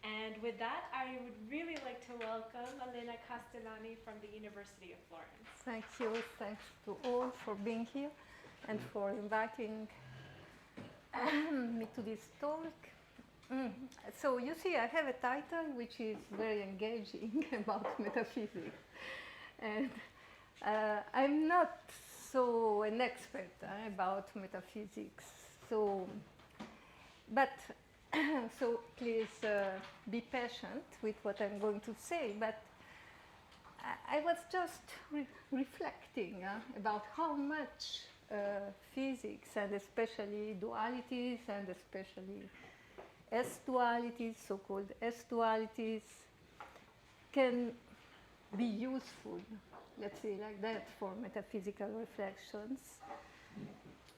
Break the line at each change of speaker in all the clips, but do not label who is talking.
And with that, I would really like to welcome Elena Castellani from the University of Florence.
Thank you. Thanks to all for being here and for inviting me to this talk. So you see, I have a title which is very engaging about metaphysics. And I'm not so an expert about metaphysics. But so please be patient with what I'm going to say. But I was just reflecting about how much physics, and especially dualities, and especially S-Dualities, so-called S-Dualities, can be useful, let's say like that, for metaphysical reflections.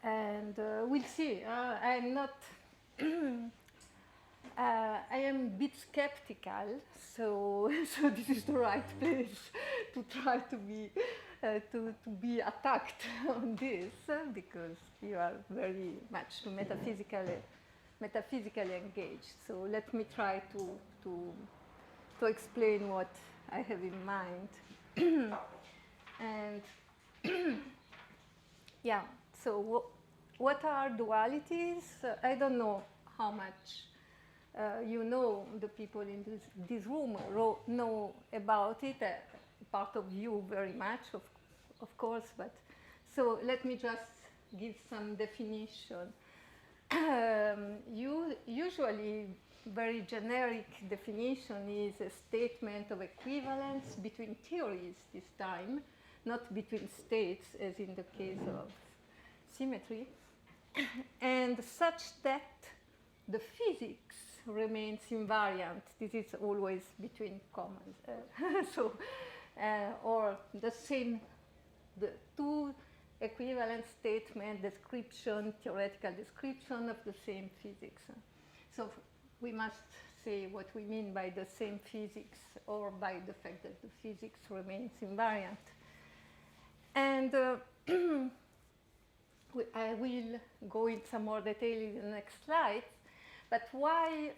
And we'll see. I'm not. I am a bit skeptical, so this is the right place to try to be attacked on this, because you are very much metaphysically engaged. So let me try to explain what I have in mind. And yeah, so what are dualities? I don't know how much you know, the people in this room know about it. Part of you very much, of course, but so let me just give some definition. Usually, very generic definition is a statement of equivalence between theories this time, not between states as in the case of symmetry, and such that the physics remains invariant. This is always between commas. Or the same, the two equivalent statement description, theoretical description of the same physics. So we must say what we mean by the same physics, or by the fact that the physics remains invariant. And I will go in some more detail in the next slides. But why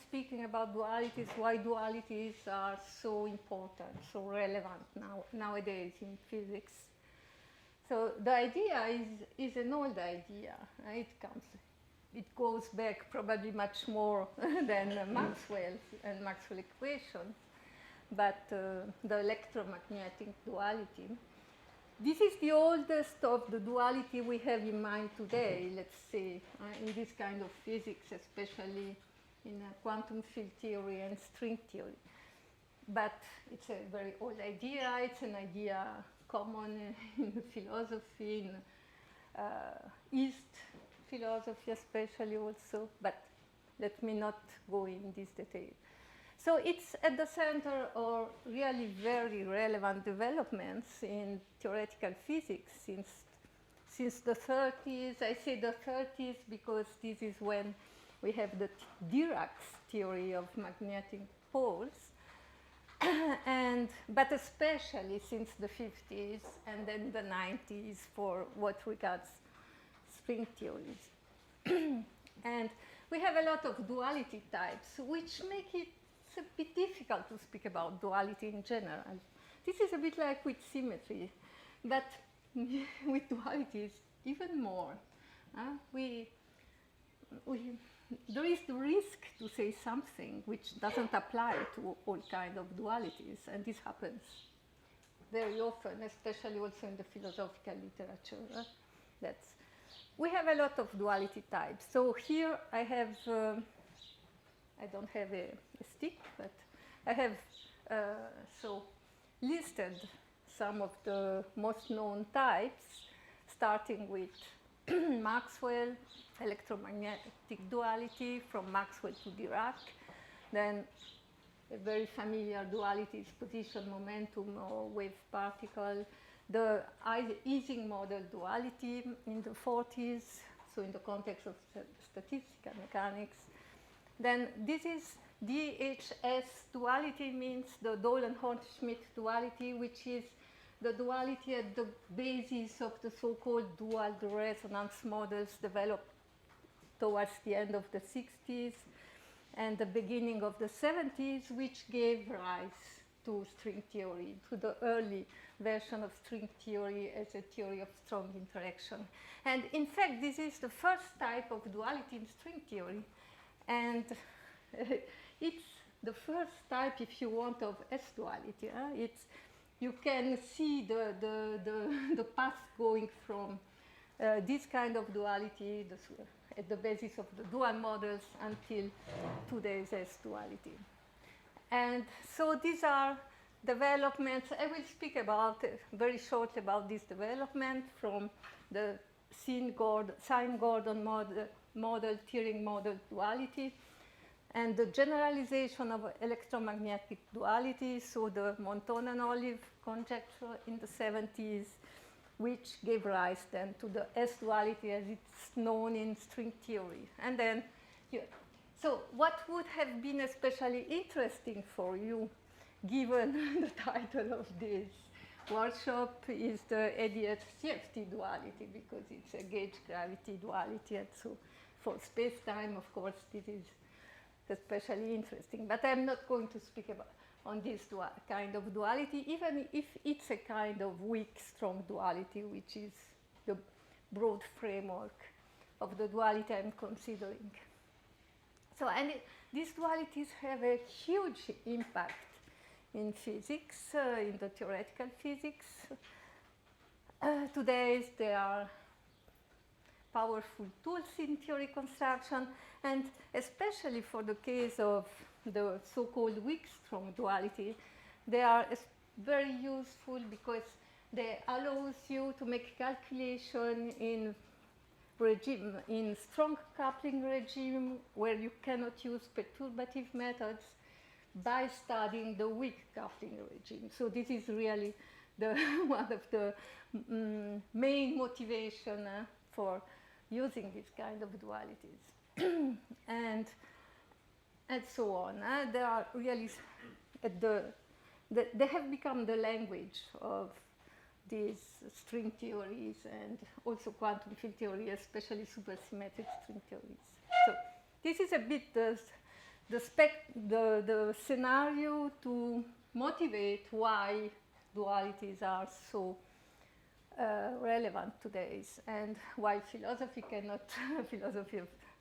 speaking about dualities, why dualities are so important, so relevant nowadays in physics? So the idea is an old idea. It goes back probably much more than Maxwell and Maxwell equations, but the electromagnetic duality. This is the oldest of the duality we have in mind today, let's say, in this kind of physics, especially in quantum field theory and string theory. But it's a very old idea. It's an idea common in philosophy, in East philosophy especially also, but let me not go in this detail. So it's at the center of really very relevant developments in theoretical physics since the 30s. I say the 30s because this is when we have the Dirac's theory of magnetic poles, but especially since the 50s and then the 90s for what regards string theories. And we have a lot of duality types, which make it a bit difficult to speak about duality in general. This is a bit like with symmetry, but with dualities even more. There is the risk to say something which doesn't apply to all kinds of dualities, and this happens very often, especially also in the philosophical literature. We have a lot of duality types. So here I have, I don't have a stick, but I have listed some of the most known types, starting with Maxwell, electromagnetic duality from Maxwell to Dirac. Then a very familiar duality is position momentum or wave particle. The Ising model duality in the 40s, so in the context of statistical mechanics. Then this is DHS duality, means the Dolan-Horn-Schmidt duality, which is the duality at the basis of the so-called dual resonance models developed towards the end of the 60s. and the beginning of the 70s, which gave rise to string theory, to the early version of string theory as a theory of strong interaction. And in fact, this is the first type of duality in string theory, and it's the first type, if you want, of S-duality. You can see the path going from this kind of duality at the basis of the dual models until today's S-duality. And so these are developments. I will speak about very shortly about this development from the Sine-Gordon model, Turing model duality, and the generalization of electromagnetic duality, so the Monton and Olive conjecture in the 70s, which gave rise then to the S-duality as it's known in string theory. And then, so what would have been especially interesting for you, given the title of this workshop, is the ADS-CFT duality, because it's a gauge-gravity duality. And so for space-time, of course, this is especially interesting. But I'm not going to speak on this kind of duality, even if it's a kind of weak, strong duality, which is the broad framework of the duality I'm considering. So, and these dualities have a huge impact in physics, in the theoretical physics. Today, they are powerful tools in theory construction, and especially for the case of the so-called weak-strong duality, they are very useful because they allow you to make calculation in strong coupling regime where you cannot use perturbative methods by studying the weak coupling regime. So this is really one of the main motivation for using this kind of dualities. and so on. They are really they have become the language of these string theories and also quantum field theory, especially supersymmetric string theories. So this is a bit the scenario to motivate why dualities are so relevant today, and why philosophy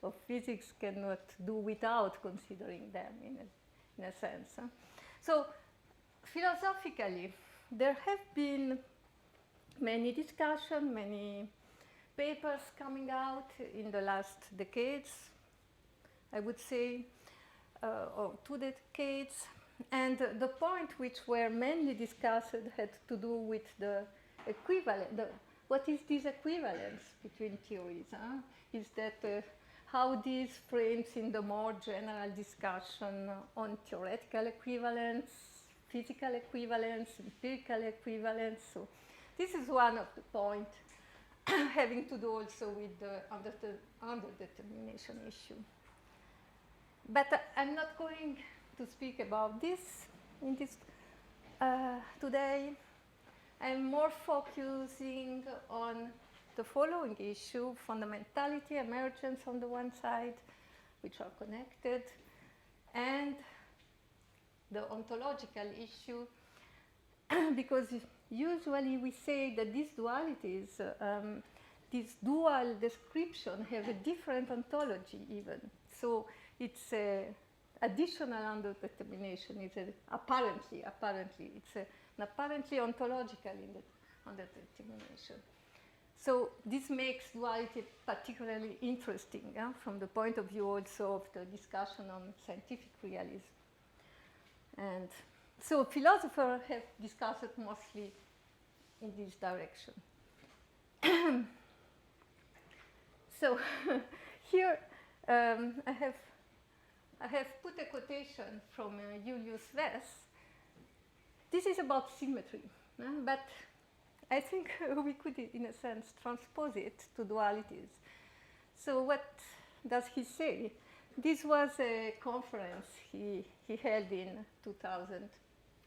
of physics cannot do without considering them in a sense. So philosophically, there have been many discussions, many papers coming out in the last decades, I would say, or 2 decades. And the point which were mainly discussed had to do with the equivalent. What is this equivalence between theories? Is that how this frames in the more general discussion on theoretical equivalence, physical equivalence, empirical equivalence. So this is one of the points having to do also with the underdetermination issue. But I'm not going to speak about this in this today. I'm more focusing on the following issue: fundamentality, emergence on the one side, which are connected, and the ontological issue, because usually we say that these dualities, this dual description, have a different ontology even. So it's additional underdetermination. It's apparently it's an apparently ontological underdetermination. So this makes duality particularly interesting from the point of view also of the discussion on scientific realism. And so philosophers have discussed it mostly in this direction. So here I have put a quotation from Julius Wess. This is about symmetry, but I think we could, in a sense, transpose it to dualities. So what does he say? This was a conference he held in 2000.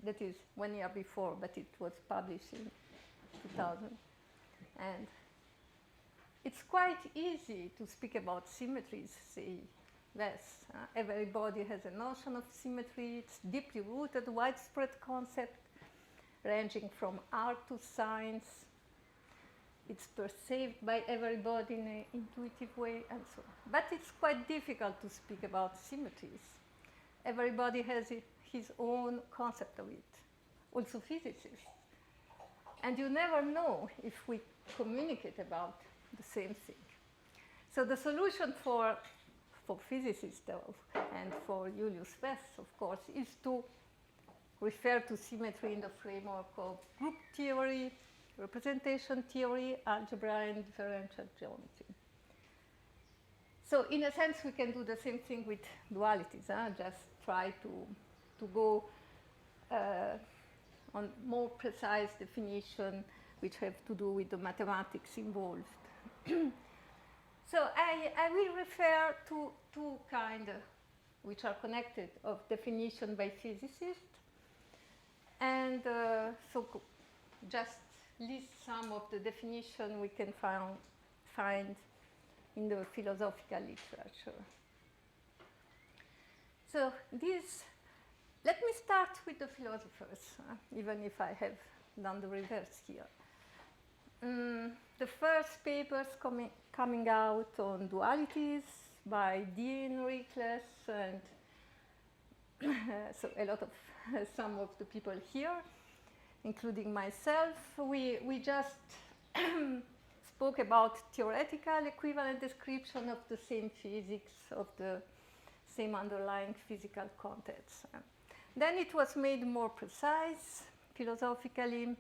That is 1 year before, but it was published in 2000. And it's quite easy to speak about symmetries, say, Yes, everybody has a notion of symmetry. It's deeply rooted, widespread concept, ranging from art to science. It's perceived by everybody in an intuitive way, and so on. But it's quite difficult to speak about symmetries. Everybody has his own concept of it, also physicists. And you never know if we communicate about the same thing. So the solution for physicists and for Julius West, of course, is to refer to symmetry in the framework of group theory, representation theory, algebra, and differential geometry. So in a sense, we can do the same thing with dualities, just try to go on more precise definition which have to do with the mathematics involved. So I will refer to two kinds which are connected of definition by physicists, and so just list some of the definition we can find in the philosophical literature. So let me start with the philosophers, even if I have done the reverse here. The first papers coming out on dualities by Dean, Rickless, and so a lot of some of the people here, including myself, we just spoke about theoretical equivalent description of the same physics, of the same underlying physical contents. Then it was made more precise philosophically.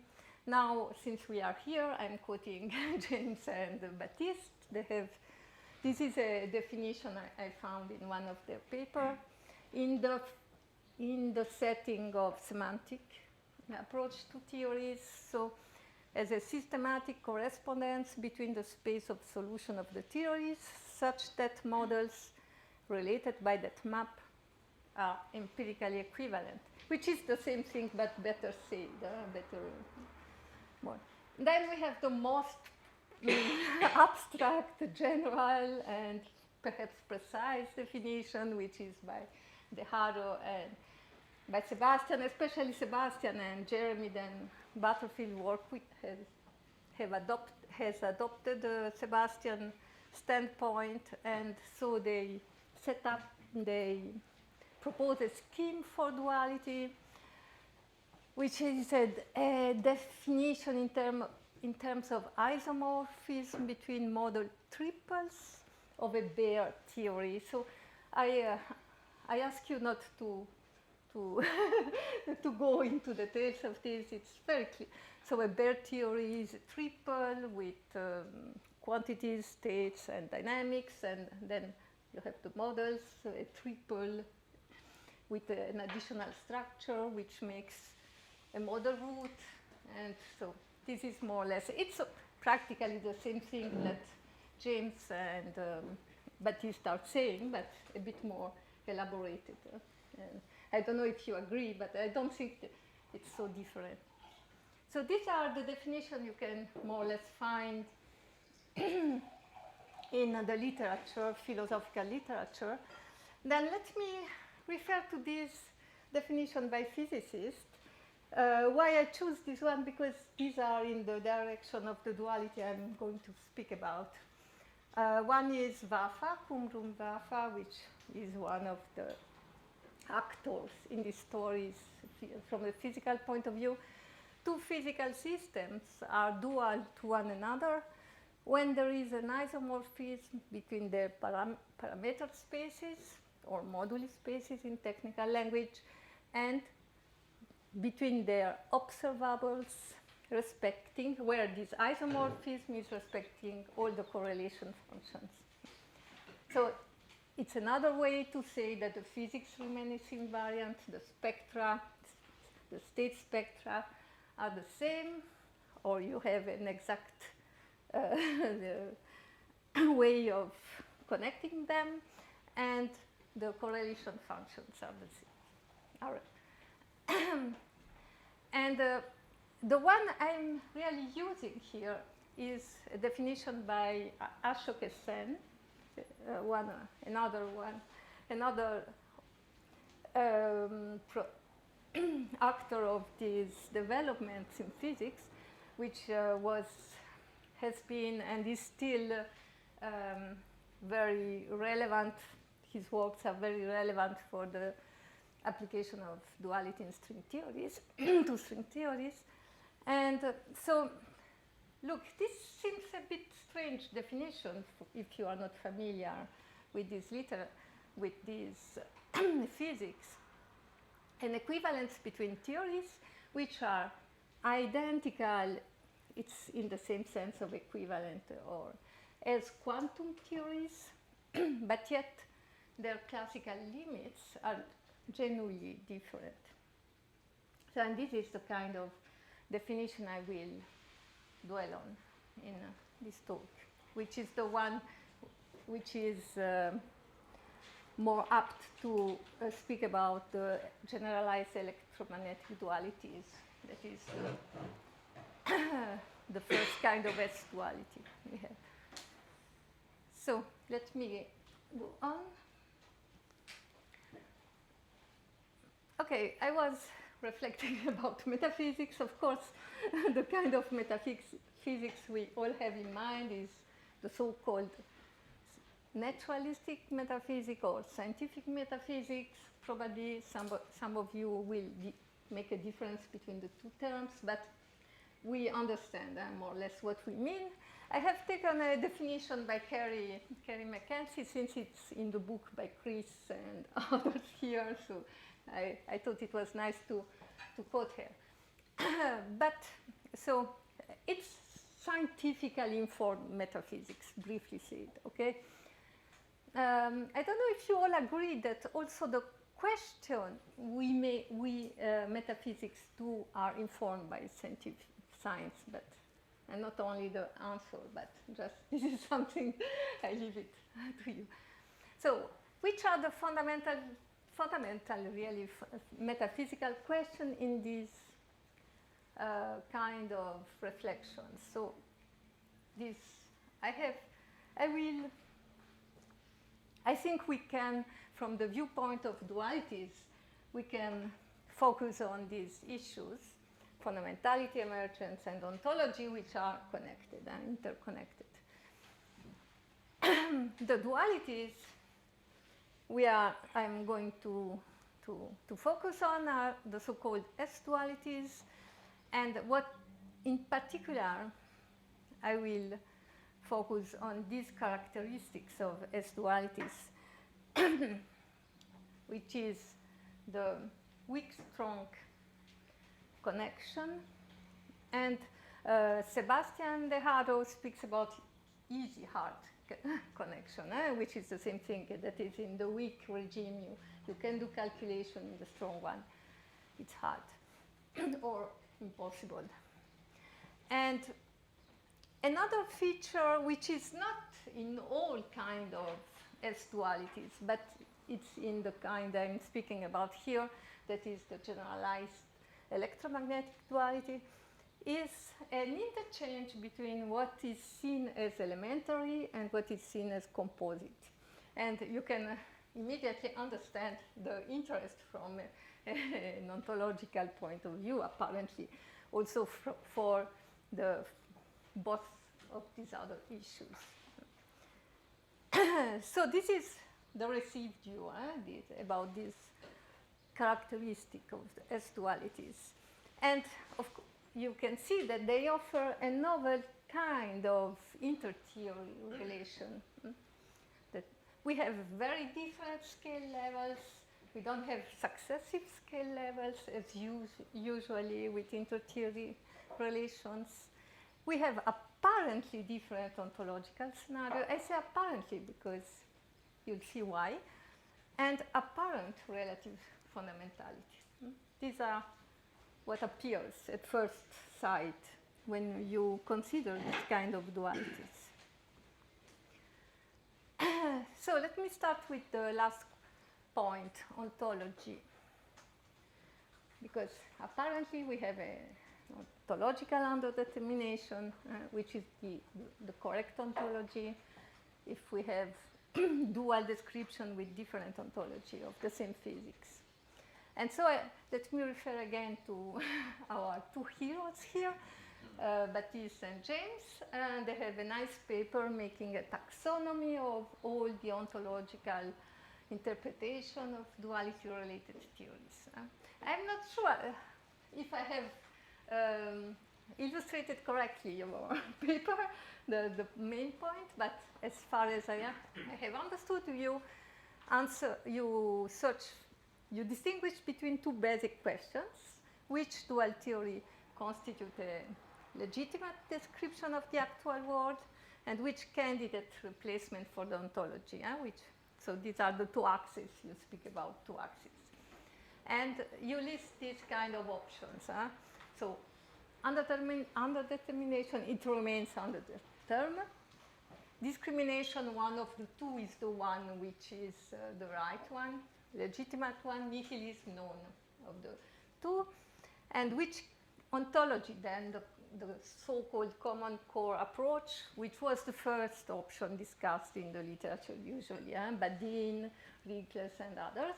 Now, since we are here, I'm quoting James and Baptiste. This is a definition I found in one of their papers in the setting of semantic approach to theories. So, as a systematic correspondence between the space of solution of the theories, such that models related by that map are empirically equivalent, which is the same thing but better said, better. More. Then we have the most abstract, general, and perhaps precise definition, which is by De Haro and by Sebastian, especially Sebastian and Jeremy. Then Butterfield work with has adopted the Sebastian standpoint, and so they propose a scheme for duality, which is a definition in terms of isomorphism between model triples of a bare theory. So I ask you not to to go into the details of this. It's very clear. So a bare theory is a triple with quantities, states, and dynamics, and then you have the models, a triple with an additional structure which makes a model root, and so this is more or less, it's practically the same thing that James and Baptiste are saying, but a bit more elaborated. And I don't know if you agree, but I don't think it's so different. So these are the definitions you can more or less find in the literature, philosophical literature. Then let me refer to this definition by physicists. Why I choose this one? Because these are in the direction of the duality I'm going to speak about. One is Vafa, Kumrum Vafa, which is one of the actors in these stories from the physical point of view. Two physical systems are dual to one another when there is an isomorphism between their parameter spaces, or moduli spaces in technical language, and between their observables, respecting, where this isomorphism is respecting all the correlation functions. So it's another way to say that the physics remains invariant, the spectra, the state spectra are the same, or you have an exact way of connecting them, and the correlation functions are the same. All right. And the one I'm really using here is a definition by Ashok Sen, another one another actor of these developments in physics, which has been and is still very relevant. His works are very relevant for the application of duality in string theories to string theories. And so, look, this seems a bit strange definition if you are not familiar with this physics. An equivalence between theories which are identical, it's in the same sense of equivalent, or as quantum theories, but yet their classical limits are genuinely different. So, and this is the kind of definition I will dwell on in this talk, which is the one which is more apt to speak about the generalized electromagnetic dualities. That is the first kind of S-duality we have. So let me go on. Okay, I was reflecting about metaphysics. Of course, the kind of metaphysics we all have in mind is the so-called naturalistic metaphysics or scientific metaphysics. Probably some of you will make a difference between the two terms, but we understand more or less what we mean. I have taken a definition by Kerry McKenzie, since it's in the book by Chris and others here, so I thought it was nice to quote her. But so it's scientifically informed metaphysics, briefly said, okay? I don't know if you all agree that also the question we metaphysics do are informed by scientific science, but and not only the answer, but just this is something I leave it to you. So, which are the fundamental really metaphysical question in this kind of reflections? So, this I think we can, from the viewpoint of dualities, we can focus on these issues, fundamentality, emergence, and ontology, which are connected and interconnected. The dualities I'm going to focus on are the so-called S-dualities, and what in particular I will focus on these characteristics of S-dualities, which is the weak-strong connection, and Sebastian de Haro speaks about easy-hard connection, which is the same thing, that is in the weak regime you can do calculation, in the strong one it's hard or impossible. And another feature which is not in all kind of S-dualities, but it's in the kind I'm speaking about here, that is the generalized electromagnetic duality, is an interchange between what is seen as elementary and what is seen as composite. And you can immediately understand the interest from an ontological point of view, apparently, also for both of these other issues. So this is the received view about this characteristic of the S-dualities. And you can see that they offer a novel kind of inter-theory relation. That we have very different scale levels. We don't have successive scale levels as usually with inter-theory relations. We have apparently different ontological scenarios. I say apparently because you'll see why. And apparent relative fundamentality. These are what appears at first sight when you consider this kind of dualities. So let me start with the last point, ontology. Because apparently we have an ontological underdetermination, which is the correct ontology. If we have dual description with different ontology of the same physics. And so let me refer again to our two heroes here, Baptiste and James, and they have a nice paper making a taxonomy of all the ontological interpretation of duality-related theories. I'm not sure if I have illustrated correctly your paper, the main point, but as far as I have understood, you distinguish between two basic questions: which dual theory constitute a legitimate description of the actual world, and which candidate replacement for the ontology. So these are the two axes. You speak about two axes, and you list these kind of options. So under determination, it remains under the term. Discrimination, one of the two is the one which is the right one, legitimate one. Nihilism, none of the two. And which ontology then, the so-called common core approach, which was the first option discussed in the literature usually, Badin, Rikles, and others,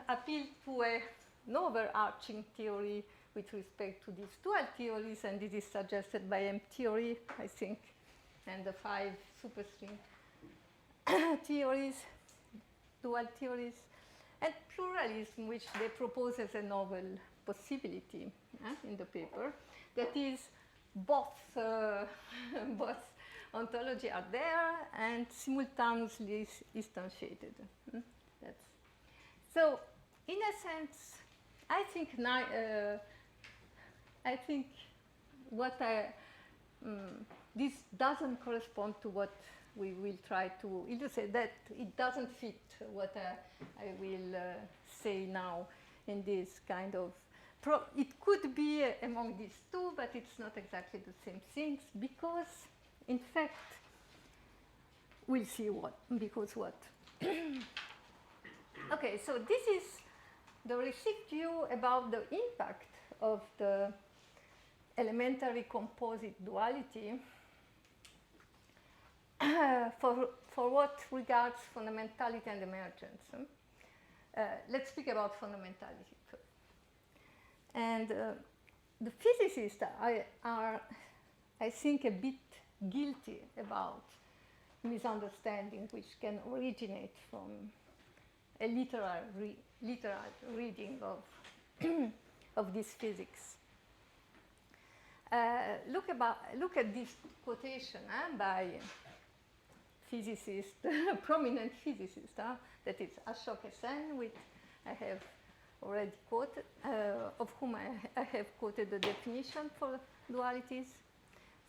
appealed to an overarching theory with respect to these dual theories, and this is suggested by M theory, I think, and the 5 superstring theories, dual theories, and pluralism, which they propose as a novel possibility in the paper. That is, both ontology are there and simultaneously instantiated. So, in a sense, I think what this doesn't correspond to what we will try to illustrate, that it doesn't fit what I will say now in this kind of, it could be among these two, but it's not exactly the same things, because in fact, we'll see what, because what. Okay, so this is the received view about the impact of the elementary composite duality for what regards fundamentality and emergence. Let's speak about fundamentality first. And the physicists are, I think, a bit guilty about misunderstanding which can originate from a literal reading of this physics. Look at this quotation by physicist, prominent physicist, that is Ashok Sen, which I have already quoted, of whom I have quoted the definition for dualities.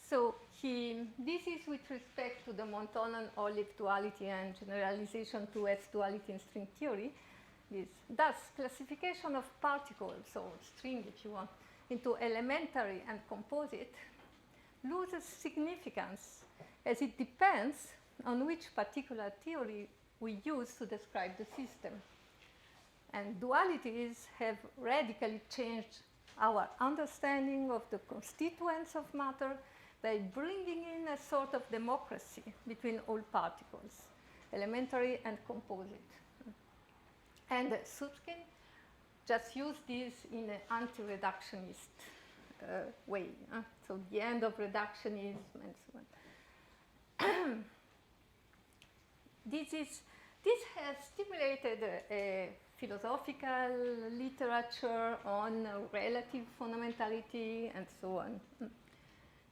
So this is with respect to the Montonen-Olive duality and generalization to S-duality in string theory. Thus, classification of particles, or string if you want, into elementary and composite loses significance as it depends on which particular theory we use to describe the system. And dualities have radically changed our understanding of the constituents of matter by bringing in a sort of democracy between all particles, elementary and composite. And Sutskin just used this in an anti-reductionist way. So the end of reductionism and so on. This has stimulated a philosophical literature on relative fundamentality and so on.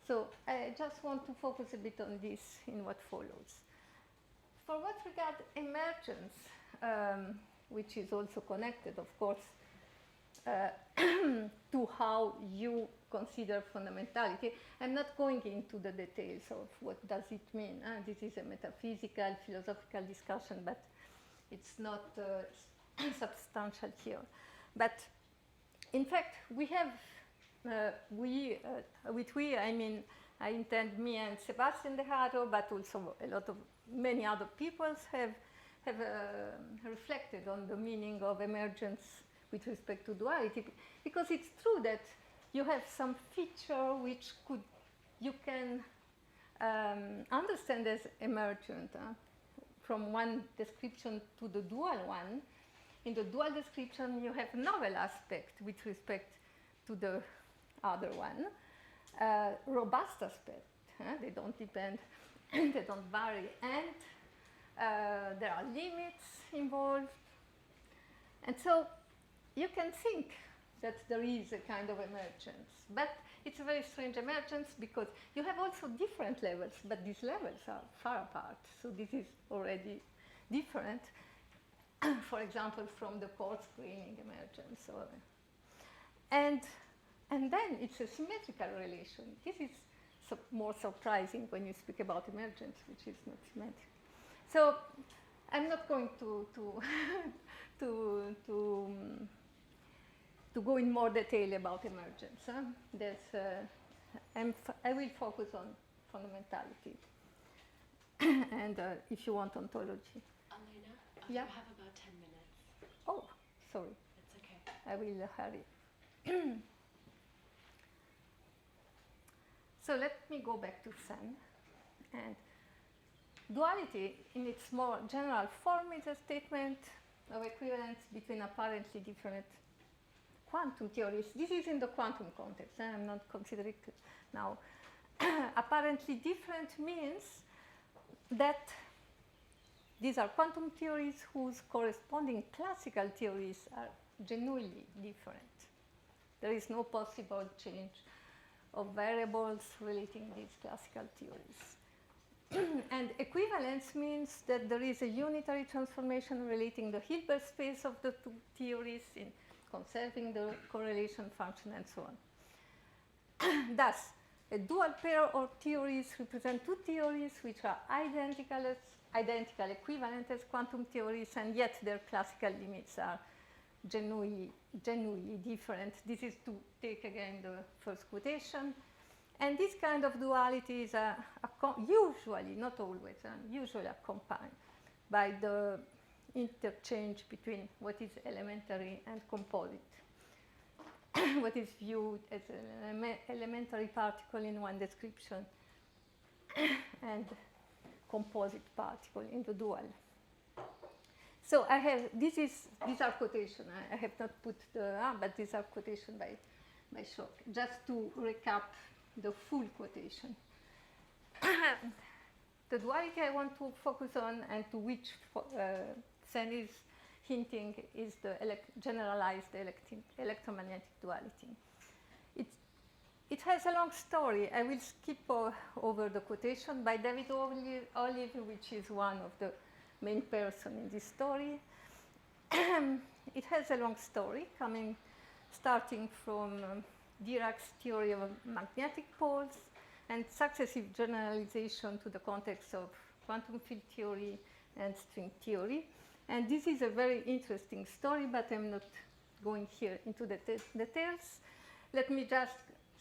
So I just want to focus a bit on this in what follows. For what regards emergence, which is also connected, of course, to how you consider fundamentality, I'm not going into the details of what does it mean. This is a metaphysical, philosophical discussion, but it's not substantial here. But in fact, we have, with we, I mean, I intend me and Sebastian De Haro, but also a lot of many other peoples have reflected on the meaning of emergence with respect to duality, because it's true that you have some feature which you can understand as emergent. from one description to the dual one. In the dual description, you have novel aspect with respect to the other one, robust aspect. They don't depend, they don't vary, and there are limits involved. And so you can think that there is a kind of emergence, but it's a very strange emergence because you have also different levels, but these levels are far apart. So this is already different, for example, from the quartz graining emergence. And then it's a symmetrical relation. This is more surprising when you speak about emergence, which is not symmetric. So I'm not going to go in more detail about emergence. I will focus on fundamentality. And if you want ontology.
Elena,
Yeah?
you have about 10 minutes.
Oh, sorry.
It's okay.
I will hurry. So let me go back to Sen. And duality, in its more general form, is a statement of equivalence between apparently different quantum theories. This is in the quantum context. I'm not considering it now. Apparently different means that these are quantum theories whose corresponding classical theories are genuinely different. There is no possible change of variables relating these classical theories. And equivalence means that there is a unitary transformation relating the Hilbert space of the two theories in conserving the correlation function and so on. Thus, a dual pair of theories represent two theories which are identical equivalent as quantum theories, and yet their classical limits are genuinely different. This is to take again the first quotation. And this kind of duality is usually, not always, usually accompanied by the interchange between what is elementary and composite. What is viewed as an elementary particle in one description and composite particle in the dual. So I have, these are quotations. I have not put but these are quotations by Schock. Just to recap the full quotation. The duality I want to focus on, and to which Sen is hinting, is the generalized electromagnetic duality. It has a long story. I will skip over the quotation by David Olive, which is one of the main person in this story. It has a long story, starting from Dirac's theory of magnetic poles and successive generalization to the context of quantum field theory and string theory. And this is a very interesting story, but I'm not going here into the details. Let me just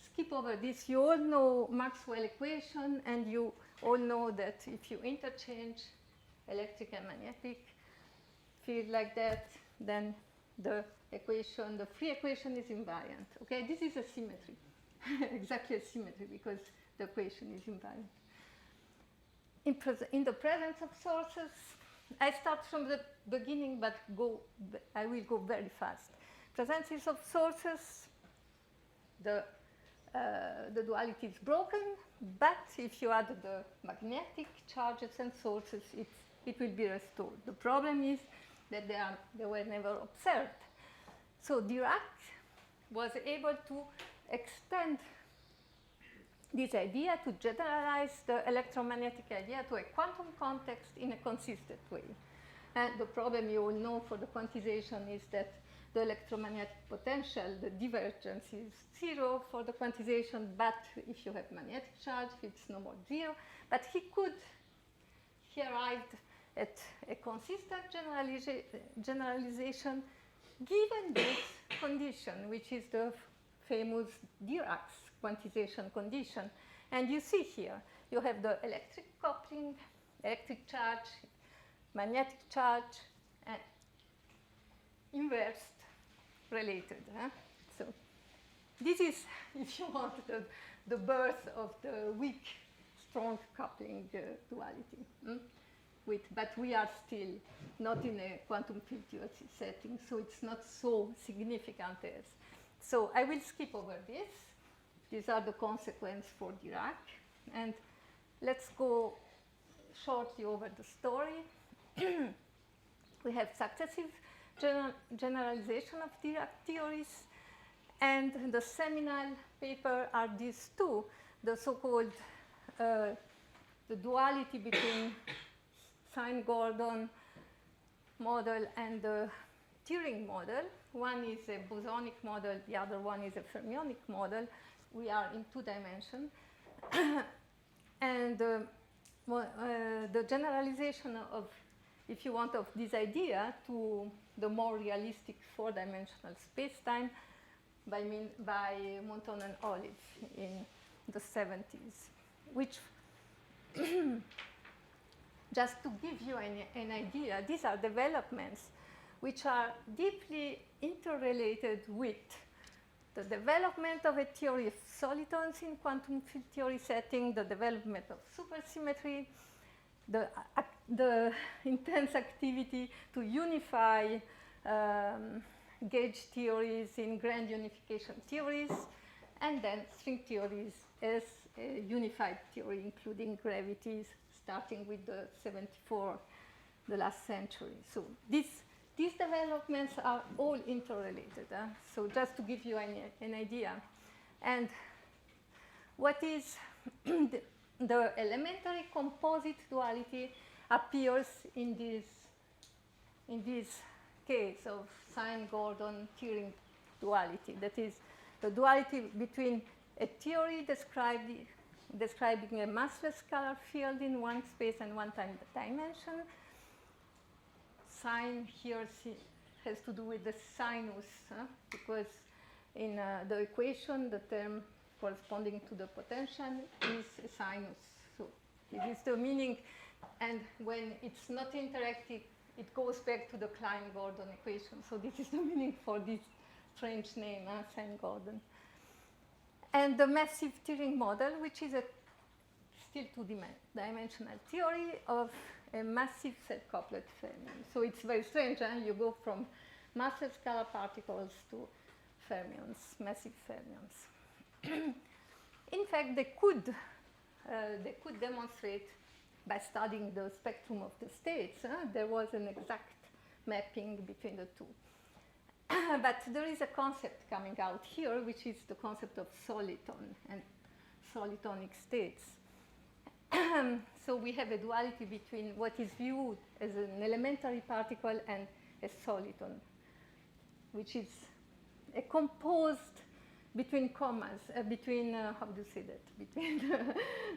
skip over this. You all know Maxwell equation, and you all know that if you interchange electric and magnetic field like that, then the equation, the free equation, is invariant. Okay, this is a symmetry, exactly a symmetry, because the equation is invariant. In the presence of sources, I start from the beginning, but I will go very fast. Presence of sources, the duality is broken, but if you add the magnetic charges and sources, it will be restored. The problem is that they were never observed. So Dirac was able to extend this idea to generalize the electromagnetic idea to a quantum context in a consistent way. And the problem you all know for the quantization is that the electromagnetic potential, the divergence, is 0 for the quantization, but if you have magnetic charge, it's no more 0. But he arrived at a consistent generalization given this condition, which is the famous Dirac's quantization condition. And you see here, you have the electric coupling, electric charge, magnetic charge, and inversed related. So this is, if you want, the birth of the weak, strong coupling duality. but we are still not in a quantum field theory setting, so it's not so significant as. So I will skip over this. These are the consequences for Dirac. And let's go shortly over the story. We have successive generalization of Dirac theories. And the seminal paper are these two, the so-called the duality between Sine-Gordon model and the Turing model. One is a bosonic model, the other one is a fermionic model. We are in 2 dimensions. And the generalization of, if you want, of this idea to the more realistic 4-dimensional space-time by Monton and Olive in the 70s, which just to give you an idea, these are developments which are deeply interrelated with the development of a theory of solitons in quantum field theory setting, the development of supersymmetry, the intense activity to unify gauge theories in grand unification theories, and then string theories as a unified theory, including gravities, starting with the 74, the last century. So these developments are all interrelated. So just to give you an idea. And what is the elementary composite duality appears in this case of Sine-Gordon-Turing duality. That is the duality between a theory describing a massless scalar field in one space and one time dimension. Sine here has to do with the sinus, because in the equation, the term corresponding to the potential is a sinus. So this is the meaning. And when it's not interactive, it goes back to the Klein-Gordon equation. So this is the meaning for this strange name, Sine-Gordon. And the massive Turing model, which is a still 2-dimensional theory of a massive set-couplet fermion. So it's very strange. You go from massless scalar particles to fermions, massive fermions. In fact, they could demonstrate by studying the spectrum of the states. There was an exact mapping between the two. But there is a concept coming out here, which is the concept of soliton and solitonic states. So we have a duality between what is viewed as an elementary particle and a soliton, which is a composed between commas, how do you say that? Between,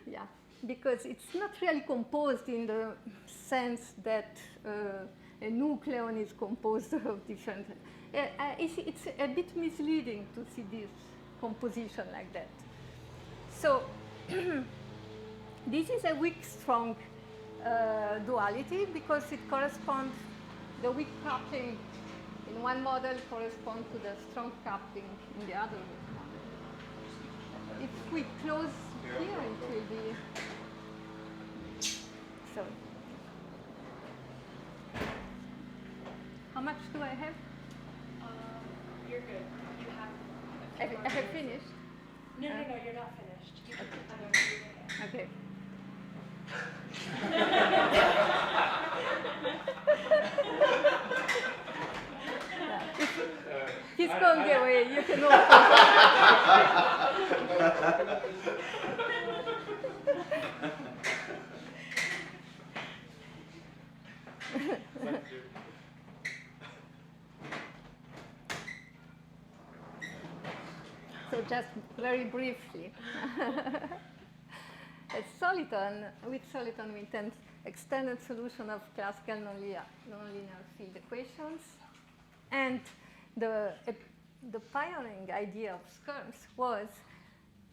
yeah, because it's not really composed in the sense that a nucleon is composed of different. It's a bit misleading to see this composition like that. So this is a weak-strong duality because it corresponds, the weak coupling in one model corresponds to the strong coupling in the other model. If we close here, it will be, so. How much do I have?
You're good. You have.
I have finished.
No, you're not finished. You can have a
Okay. He's going away. You can also. So just very briefly. With soliton we intend extended solution of classical nonlinear field equations. And the pioneering idea of Skirms was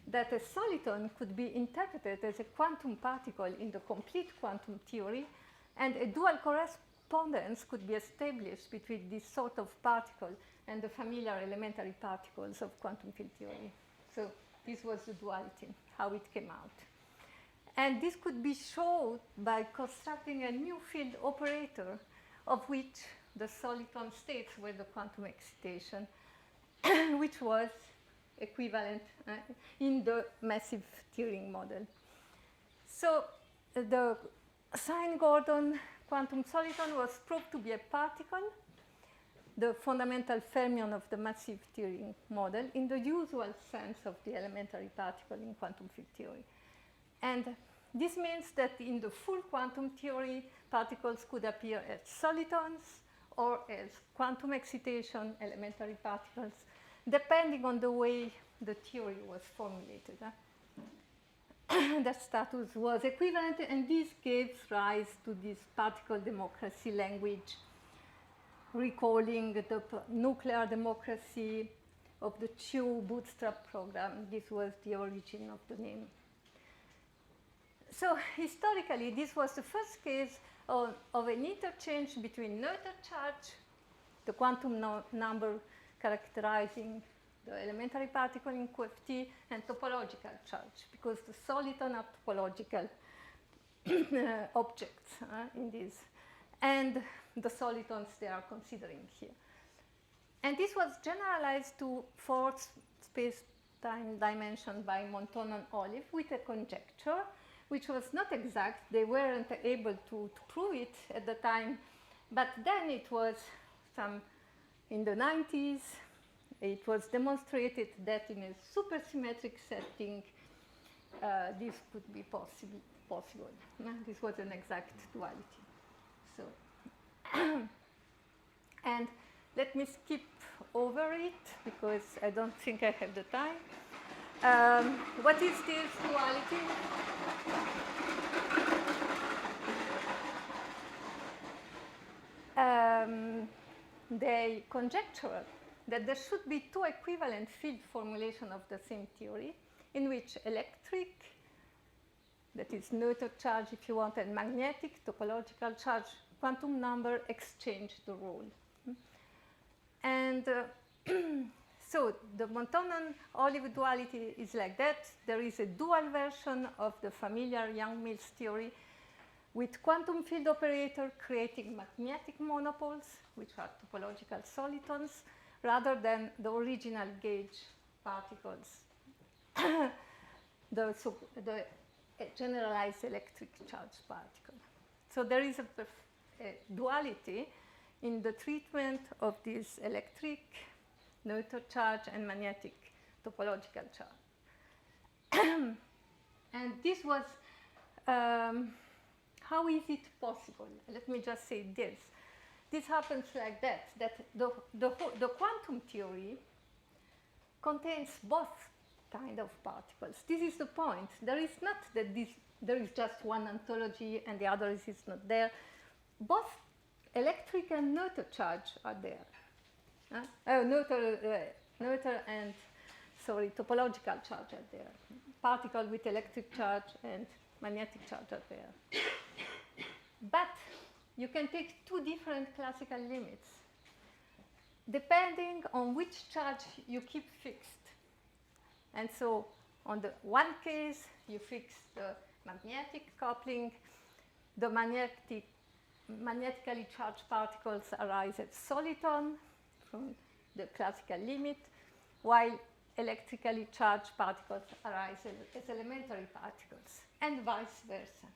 that a soliton could be interpreted as a quantum particle in the complete quantum theory, and a dual correspondence could be established between this sort of particle and the familiar elementary particles of quantum field theory. So this was the duality, how it came out. And this could be shown by constructing a new field operator of which the soliton states were the quantum excitation, which was equivalent in the massive Turing model. So the Sine-Gordon quantum soliton was proved to be a particle, the fundamental fermion of the massive Turing model, in the usual sense of the elementary particle in quantum field theory. And this means that in the full quantum theory, particles could appear as solitons or as quantum excitation elementary particles, depending on the way the theory was formulated. That status was equivalent, and this gave rise to this particle democracy language, recalling the nuclear democracy of the Chu bootstrap program. This was the origin of the name. So historically, this was the first case of an interchange between neutral charge, the quantum number characterizing the elementary particle in QFT, and topological charge, because the soliton are topological objects in this, and the solitons they are considering here. And this was generalized to fourth space-time dimension by Monton and Olive with a conjecture, which was not exact. They weren't able to prove it at the time, but then it was in the 90s, it was demonstrated that in a supersymmetric setting, this could be possible. This was an exact duality. So, and let me skip over it because I don't think I have the time. What is this duality? They conjectured that there should be two equivalent field formulations of the same theory, in which electric, that is neutral charge if you want, and magnetic, topological charge, quantum number exchange the role. And so the Monton and Olive duality is like that. There is a dual version of the familiar Young-Mills theory with quantum field operator creating magnetic monopoles, which are topological solitons, rather than the original gauge particles, the generalized electric charge particle. So there is a duality in the treatment of this electric, neutral charge, and magnetic topological charge. And this was, how is it possible? Let me just say this. This happens like that the quantum theory contains both kind of particles. This is the point. There is not that there is just one ontology and the other is not there. Both electric and neutral charge are there. Neutral and, topological charge are there. Particle with electric charge and magnetic charge are there. But you can take two different classical limits, depending on which charge you keep fixed. And so on the one case, you fix the magnetic coupling. The magnetically charged particles arise as soliton from the classical limit, while electrically charged particles arise as elementary particles, and vice versa.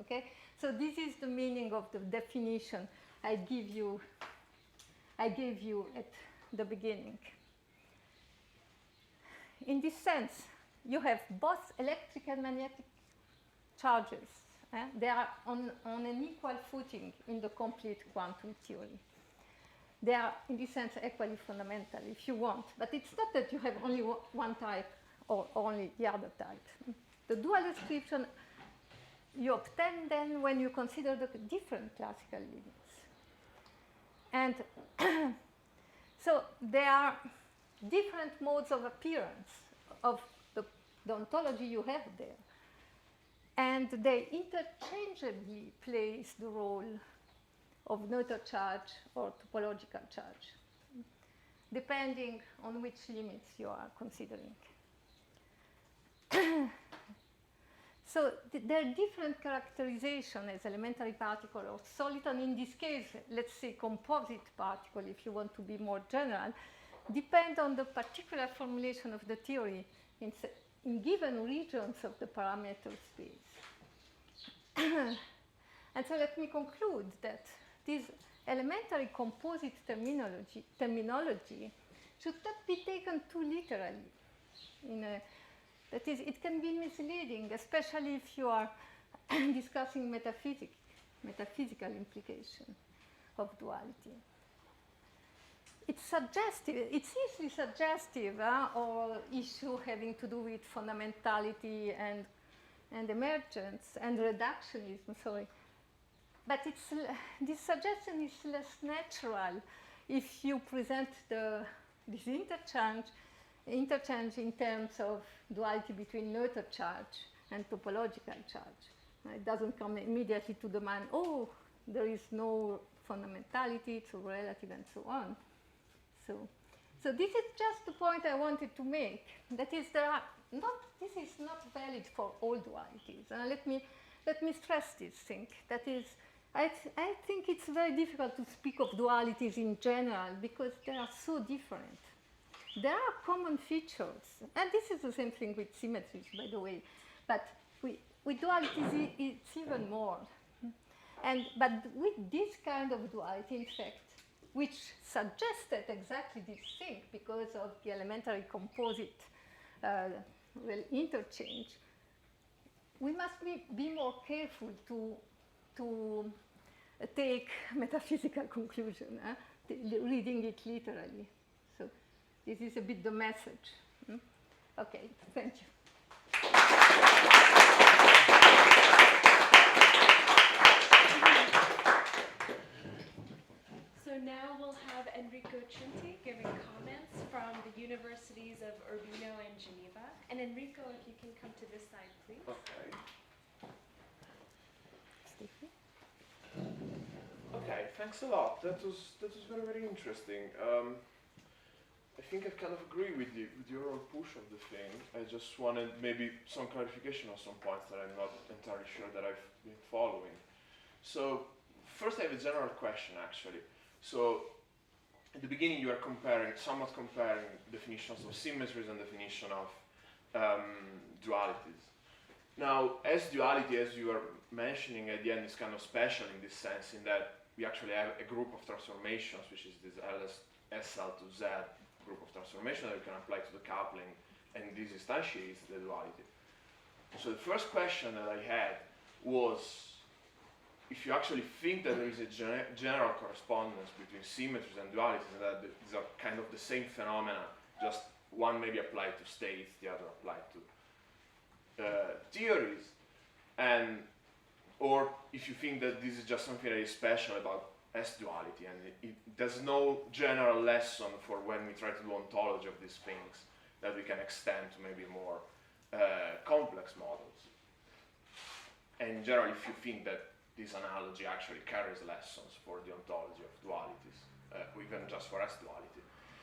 Okay? So this is the meaning of the definition I gave you at the beginning. In this sense, you have both electric and magnetic charges. They are on an equal footing in the complete quantum theory. They are, in this sense, equally fundamental, if you want. But it's not that you have only one type or only the other type. The dual description you obtain then when you consider the different classical limits. And so there are different modes of appearance of the ontology you have there. And they interchangeably plays the role of neutral charge or topological charge, depending on which limits you are considering. So there are different characterizations as elementary particle or solid, and in this case, let's say composite particle, if you want to be more general, depend on the particular formulation of the theory in given regions of the parameter space. And so let me conclude that this elementary composite terminology should not be taken too literally. That is, it can be misleading, especially if you are discussing metaphysical implication of duality. It's suggestive, it's easily suggestive, or issue having to do with fundamentality and emergence and reductionism, sorry. But this suggestion is less natural if you present this interchange in terms of duality between neutral charge and topological charge. It doesn't come immediately to the mind, oh, there is no fundamentality, it's relative, and so on. So this is just the point I wanted to make. That is, this is not valid for all dualities. Let me stress this thing. That is, I think it's very difficult to speak of dualities in general because they are so different. There are common features, and this is the same thing with symmetries, by the way. But with dualities, it's even more. But with this kind of duality, in fact, which suggested exactly this thing because of the elementary composite interchange, we must be more careful to take metaphysical conclusion, reading it literally. So this is a bit the message. Okay, thank you.
So now we'll have Enrico Cinti giving comments from the universities of Urbino and Geneva. And Enrico, if you can come to this side, please.
Okay. Okay, thanks a lot. That was very, very interesting. I think I kind of agree with your own push of the thing. I just wanted maybe some clarification on some points that I'm not entirely sure that I've been following. So first I have a general question, actually. So at the beginning you are somewhat comparing definitions of symmetries and definition of dualities. Now, S-Duality, as you are mentioning at the end, is kind of special in this sense, in that we actually have a group of transformations, which is this SL to Z group of transformations that we can apply to the coupling, and this instantiates the duality. So the first question that I had was, if you actually think that there is a general correspondence between symmetries and dualities, and that these are kind of the same phenomena, just one maybe applied to states, the other applied to theories, or if you think that this is just something that is special about S-duality, and there's no general lesson for when we try to do ontology of these things that we can extend to maybe more complex models. And in general, if you think that this analogy actually carries lessons for the ontology of dualities, even just for S-duality.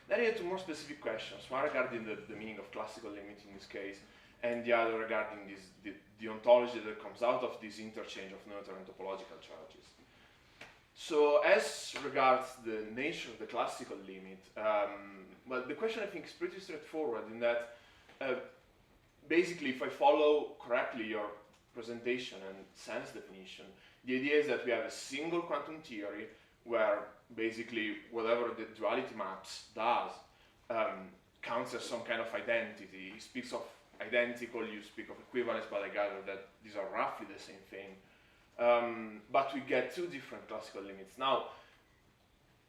Then I had two more specific questions, one regarding the meaning of classical limit in this case, and the other regarding the ontology that comes out of this interchange of neutral and topological charges. So as regards the nature of the classical limit, well, the question I think is pretty straightforward in that basically if I follow correctly your presentation and sense definition, the idea is that we have a single quantum theory where basically whatever the duality maps does counts as some kind of identity. It speaks of identical, you speak of equivalence, but I gather that these are roughly the same thing. But we get two different classical limits. Now,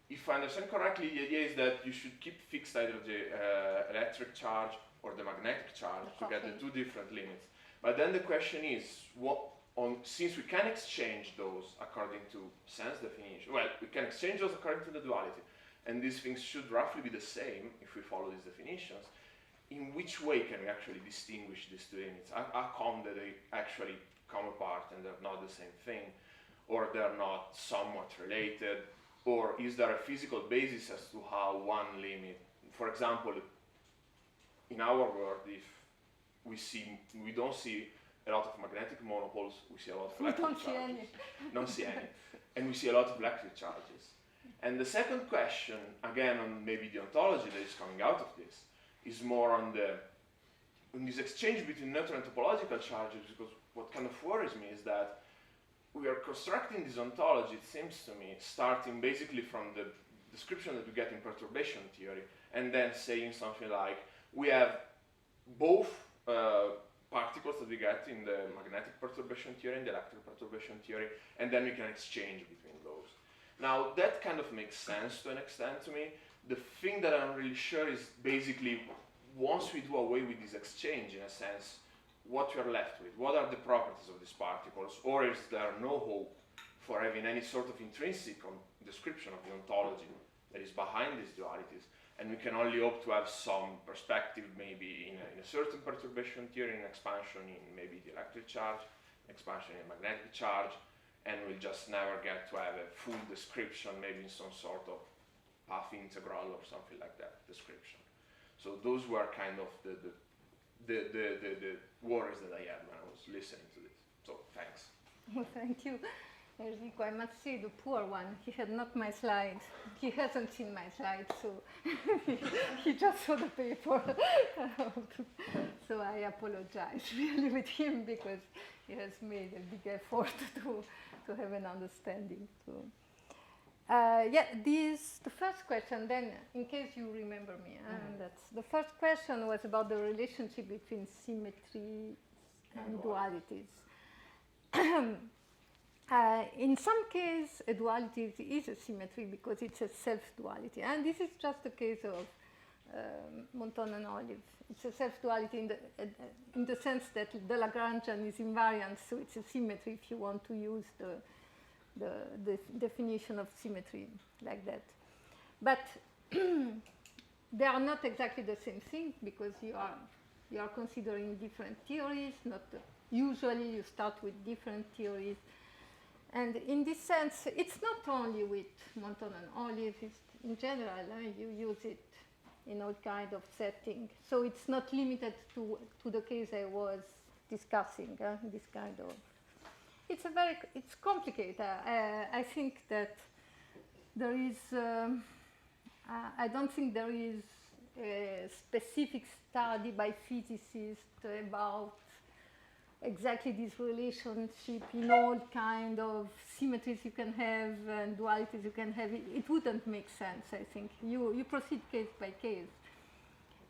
if I understand correctly, the idea is that you should keep fixed either the electric charge or the magnetic charge to get the two different limits. But then the question is, since we can exchange those according to sense definition, well, we can exchange those according to the duality, and these things should roughly be the same if we follow these definitions. In which way can we actually distinguish these two limits? How come that they actually come apart and they're not the same thing, or they're not somewhat related, or is there a physical basis as to how one limit, for example, in our world, if we don't see a lot of magnetic monopoles, we see a lot of
We
electric
don't see
charges.
any.
Don't see any. And we see a lot of electric charges. And the second question, again on maybe the ontology that is coming out of this, is more on this exchange between neutral and topological charges, because what kind of worries me is that we are constructing this ontology, it seems to me, starting basically from the description that we get in perturbation theory, and then saying something like, we have both particles that we get in the magnetic perturbation theory and the electric perturbation theory, and then we can exchange between those. Now, that kind of makes sense to an extent to me. The thing that I'm really sure is basically, once we do away with this exchange, in a sense, what we are left with, what are the properties of these particles, or is there no hope for having any sort of intrinsic description of the ontology that is behind these dualities, and we can only hope to have some perspective maybe in a certain perturbation theory, an expansion in maybe the electric charge, expansion in magnetic charge, and we'll just never get to have a full description, maybe in some sort of path integral or something like that description. So those were kind of the worries that I had when I was listening to this. So thanks.
Well, thank you, Enrico. I must say, the poor one, he had not my slides. He hasn't seen my slides, so he just saw the paper. So I apologize really with him, because he has made a big effort to have an understanding. So, the first question, then, in case you remember me, that's the first question was about the relationship between symmetry and dualities. In some case, a duality is a symmetry because it's a self-duality, and this is just the case of Monton and Olive. It's a self-duality in the sense that the Lagrangian is invariant, so it's a symmetry if you want to use the definition of symmetry like that. But they are not exactly the same thing, because you are considering different theories. Usually you start with different theories. And in this sense, it's not only with Monton and Olive, it's in general, you use it in all kind of setting. So it's not limited to the case I was discussing, this kind of. It's complicated. I think that there is, I don't think there is a specific study by physicists about exactly this relationship in all kind of symmetries you can have and dualities you can have. It wouldn't make sense, I think. You proceed case by case.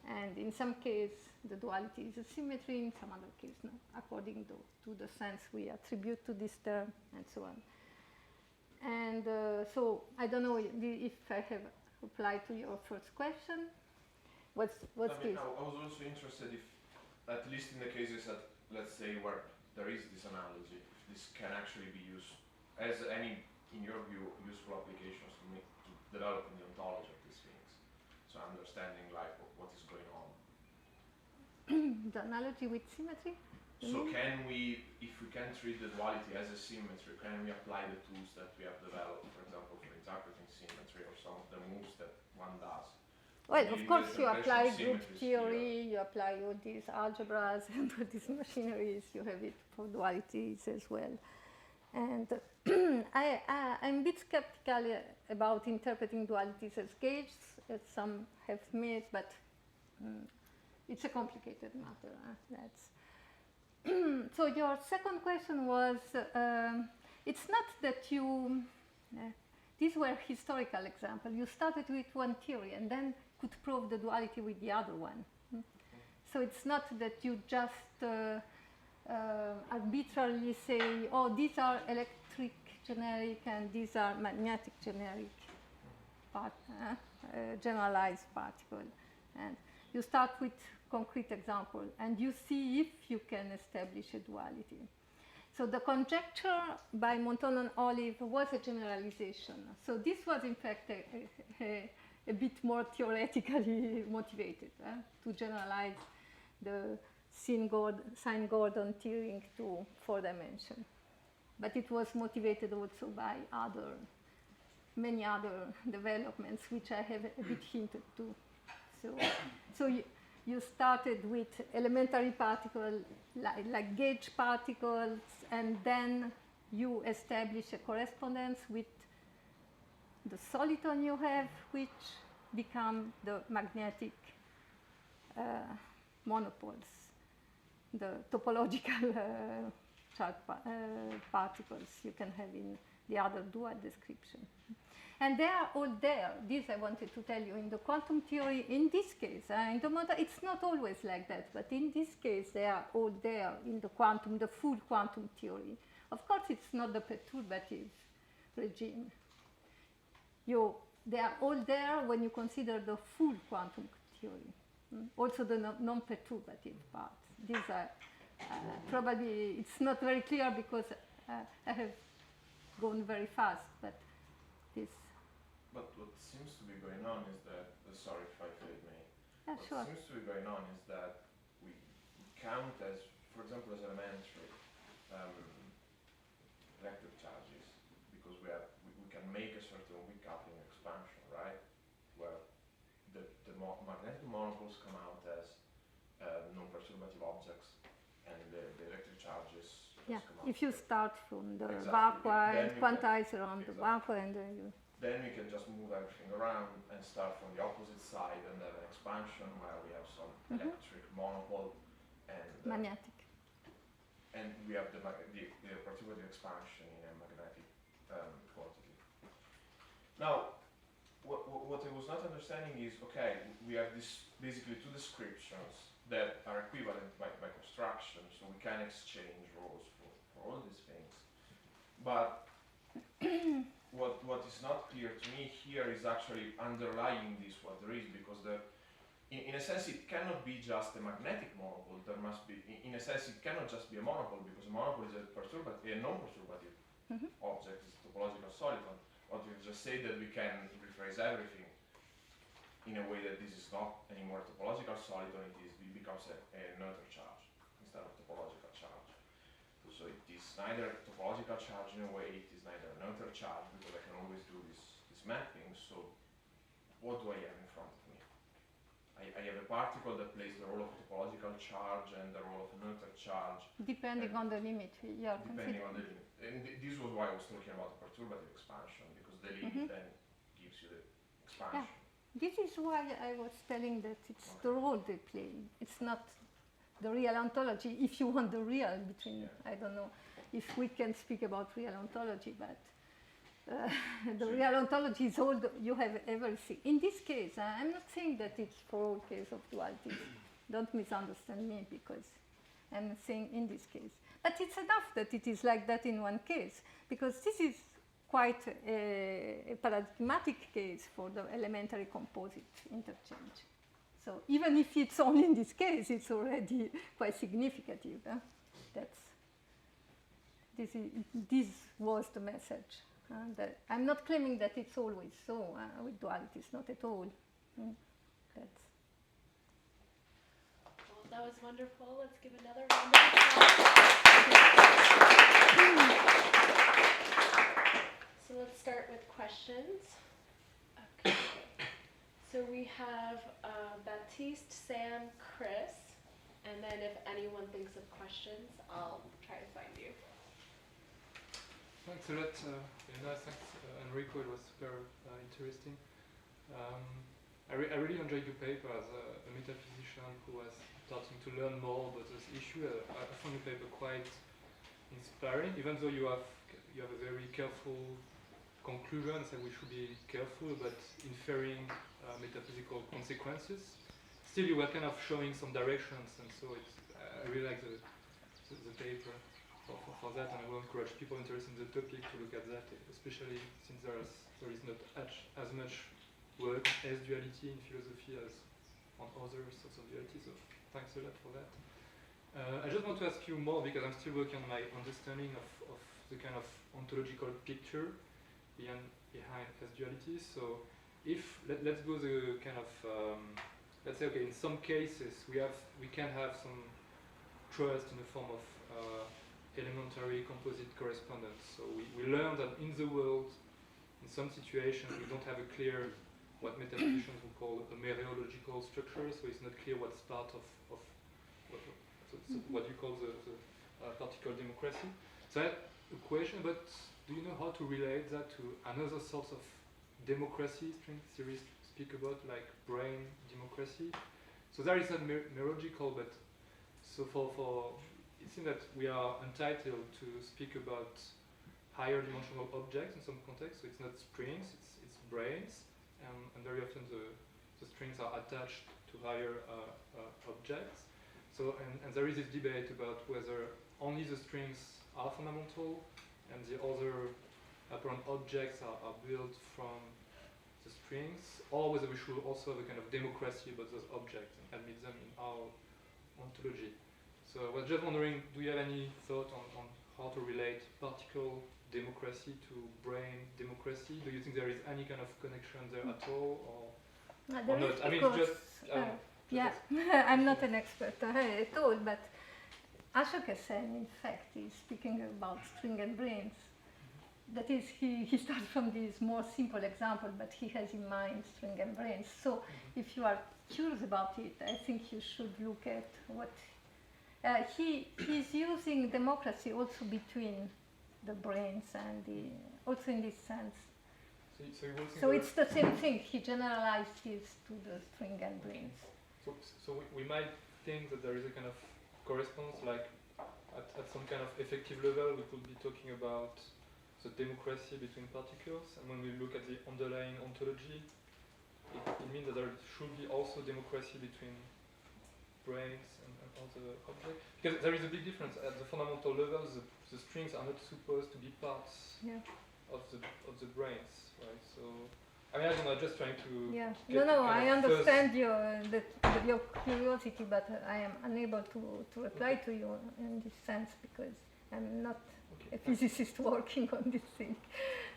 And in some case, the duality is a symmetry, in some other case, no, according to the sense we attribute to this term, and so on. And so I don't know if I have replied to your first question. What's this?
I was also interested if, at least in the cases that, let's say, where there is this analogy, if this can actually be used as any, in your view, useful applications to develop the ontology of these things. So understanding like what is going on.
The analogy with symmetry?
So can we, if we can treat the duality as a symmetry, can we apply the tools that we have developed, for example, for interpreting symmetry, or some of the moves that one does?
Well, of course, you apply group theory, you apply all these algebras and all these machineries, you have it for dualities as well. And I'm a bit skeptical about interpreting dualities as gauges, as some have made, but it's a complicated matter. So your second question was, it's not that you, these were historical examples. You started with one theory and then could prove the duality with the other one. So it's not that you just arbitrarily say, oh, these are electric generic and these are magnetic generic generalized particle. And you start with concrete example and you see if you can establish a duality. So the conjecture by Monton and Olive was a generalization. So this was in fact a bit more theoretically motivated to generalize the Sine-Gordon theory to 4 dimensions. But it was motivated also by many other developments, which I have a bit hinted to. So you started with elementary particles like gauge particles, and then you establish a correspondence with the soliton you have, which become the magnetic monopoles, the topological particles you can have in the other dual description. And they are all there. This I wanted to tell you. In the quantum theory, in this case, in the model, it's not always like that, but in this case, they are all there in the quantum, the full quantum theory. Of course, it's not the perturbative regime. They are all there when you consider the full quantum theory. Also the non-perturbative parts. These are probably, it's not very clear because I have gone very fast, but this.
But what seems to be going on is that, sorry if I may,
Yeah,
what
sure.
seems to be going on is that we count as, for example, as elementary vector charges, because we can make a certain weak coupling expansion, right? Where the magnetic monopoles come out as non-perturbative objects, and the electric charges
Yeah,
come out.
if you start from the
Exactly.
vacua and
Then you
quantize around the
exactly.
vacua, and then you.
Then we can just move everything around and start from the opposite side and have an expansion where we have some electric monopole and
Magnetic.
and we have the perturbative expansion in a magnetic quantity. Now, what I was not understanding is, okay, we have this basically two descriptions that are equivalent by construction, so we can exchange rows for all these things. But what is not clear to me here is actually underlying this what there is, because in a sense it cannot be just a magnetic monopole. There must be, in a sense, it cannot just be a monopole, because a monopole is a non-perturbative object, it's a topological soliton. What we've just said that we can rephrase everything in a way that this is not anymore a topological soliton, it becomes a neutral charge instead of topological charge. So it is neither topological charge in a way, it is neither a neutral charge, because I can always do this mapping. So what do I have in front of me? I have a particle that plays the role of a topological charge and the role of a neutral charge.
Depending on the limit we are
Depending
considering.
on the limit. And this was why I was talking about the perturbative expansion, because the limit then gives you the expansion.
Yeah. This is why I was telling that it's the role they play. It's not the real ontology, if you want the real between, I don't know if we can speak about real ontology, but the real ontology is all you have everything. In this case, I'm not saying that it's for all cases of duality. Don't misunderstand me, because I'm saying in this case. But it's enough that it is like that in one case, because this is quite a paradigmatic case for the elementary composite interchange. So even if it's only in this case, it's already quite significant. This was the message. That I'm not claiming that it's always so with dualities, not at all.
Well, that was wonderful. Let's give another round of applause. So let's start with questions. Okay. So we have Baptiste, Sam, Chris, and then if anyone thinks of questions, I'll try to find you.
Thanks a lot, Elena. Thanks, Enrico. It was super interesting. I really enjoyed your paper as a metaphysician who was starting to learn more about this issue. I found your paper quite inspiring, even though you have a very careful conclusion, so we should be careful about inferring metaphysical consequences. Still, you were kind of showing some directions, and so I really like the paper for that, and I will encourage people interested in the topic to look at that, especially since there is not as much work as duality in philosophy as on other sorts of duality. So thanks a lot for that. I just want to ask you more, because I'm still working on my understanding of the kind of ontological picture behind S-Dualities. So let's go the kind of let's say, okay, in some cases we can have some trust in the form of elementary composite correspondence. So we learn that in the world, in some situations, we don't have a clear what metaphysicians would call a mereological structure, so it's not clear what's part of what you call the particle democracy. So I had a question, but do you know how to relate that to another sort of democracy string theories speak about, like brain democracy? So there is a mereological, but so for it seems that we are entitled to speak about higher dimensional objects in some contexts. So it's not strings, it's brains, and very often the strings are attached to higher objects. So and there is this debate about whether only the strings are fundamental and the other apparent objects are built from the strings, or whether we should also have a kind of democracy about those objects and admit them in our ontology. So I was just wondering, do you have any thought on how to relate particle democracy to brain democracy? Do you think there is any kind of connection there at all, or
there
not?
is,
I mean,
because, yeah, I'm not an expert at all, but Ashoka Sen, in fact, is speaking about string and brains. That is, he starts from this more simple example, but he has in mind string and brains. So if you are curious about it, I think you should look at what he's using democracy also between the brains and also in this sense. So it's the same thing. He generalized this to the string and brains.
So we might think that there is a kind of correspondence, like at some kind of effective level, we could be talking about the democracy between particles, and when we look at the underlying ontology, it means that there should be also democracy between brains and other objects. Because there is a big difference at the fundamental level. The strings are not supposed to be parts of the brains, right? So I mean, I don't know, just trying to.
Yeah. No, I understand your curiosity, but I am unable to reply to you in this sense because I'm not a physicist working on this thing,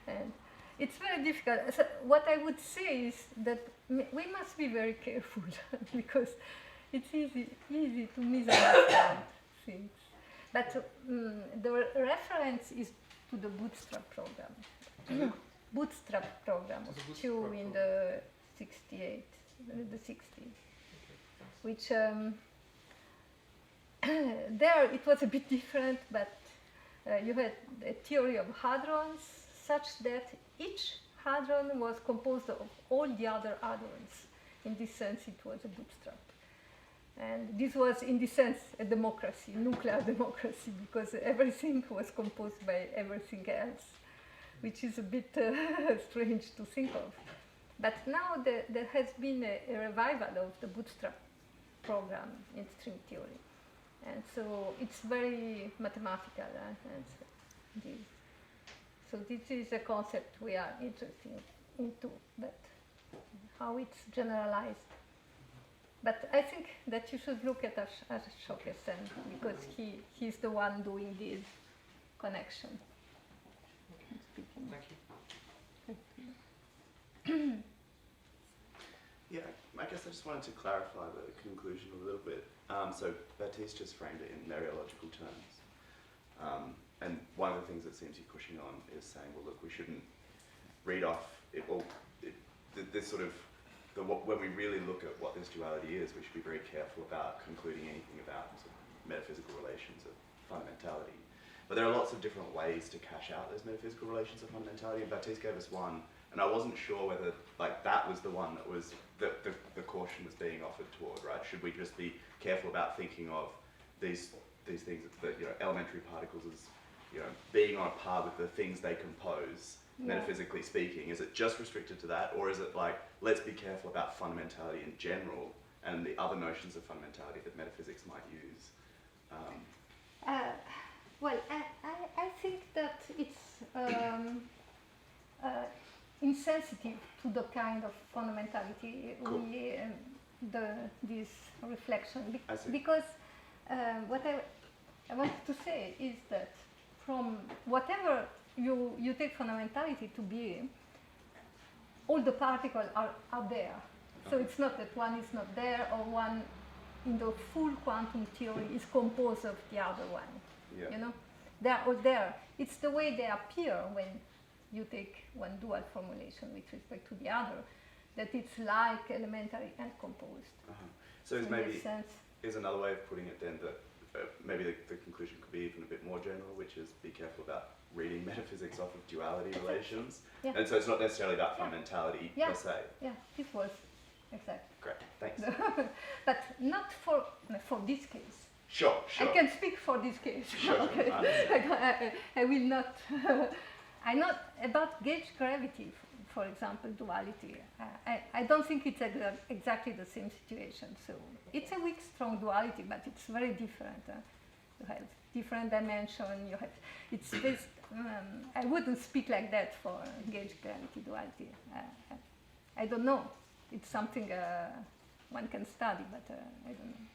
and it's very difficult. So what I would say is that we must be very careful because it's easy to misunderstand things. But the reference is to the Bootstrap program. Bootstrap program of Chu in the 60s, which there it was a bit different, but you had a theory of hadrons such that each hadron was composed of all the other hadrons. In this sense, it was a bootstrap. And this was, in this sense, a democracy, nuclear democracy, because everything was composed by everything else, which is a bit strange to think of. But now there has been a revival of the bootstrap program in string theory. And so it's very mathematical. So this is a concept we are interested into, but how it's generalized. But I think that you should look at Ashoka Sen because he's the one doing this connection.
Thank you.
Yeah, I guess I just wanted to clarify the conclusion a little bit. So Baptiste just framed it in mereological terms. And one of the things that seems to be pushing on is saying, well, look, we shouldn't read off it all. This sort of, when we really look at what this duality is, we should be very careful about concluding anything about sort of metaphysical relations of fundamentality. But there are lots of different ways to cash out those metaphysical relations of fundamentality, and Baptiste gave us one, and I wasn't sure whether that was the one that was the caution was being offered toward, right? Should we just be careful about thinking of these things that elementary particles as being on a par with the things they compose, metaphysically speaking? Is it just restricted to that, or is it like, let's be careful about fundamentality in general and the other notions of fundamentality that metaphysics might use?
Well, I think that it's insensitive to the kind of fundamentality this reflection, because what I wanted to say is that from whatever you take fundamentality to be, all the particles are there. So it's not that one is not there or one in the full quantum theory is composed of the other one.
Yeah.
They're all there. It's the way they appear when you take one dual formulation with respect to the other that it's like elementary and composed.
So
In
is maybe
this sense,
is another way of putting it then that maybe the conclusion could be even a bit more general, which is be careful about reading metaphysics off of duality relations.
Yeah.
And so it's not necessarily about
Yeah.
fundamentality
Yeah.
per se.
yeah, this was exactly.
Great, thanks.
But not for this case.
Sure, sure.
I can speak for this case.
Sure,
Okay.
I understand.
I will not. I'm not about gauge gravity, for example, duality. I don't think it's exactly the same situation. So it's a weak, strong duality, but it's very different. You have different dimension. You have. It's based. I wouldn't speak like that for gauge gravity duality. I don't know. It's something one can study, but I don't know.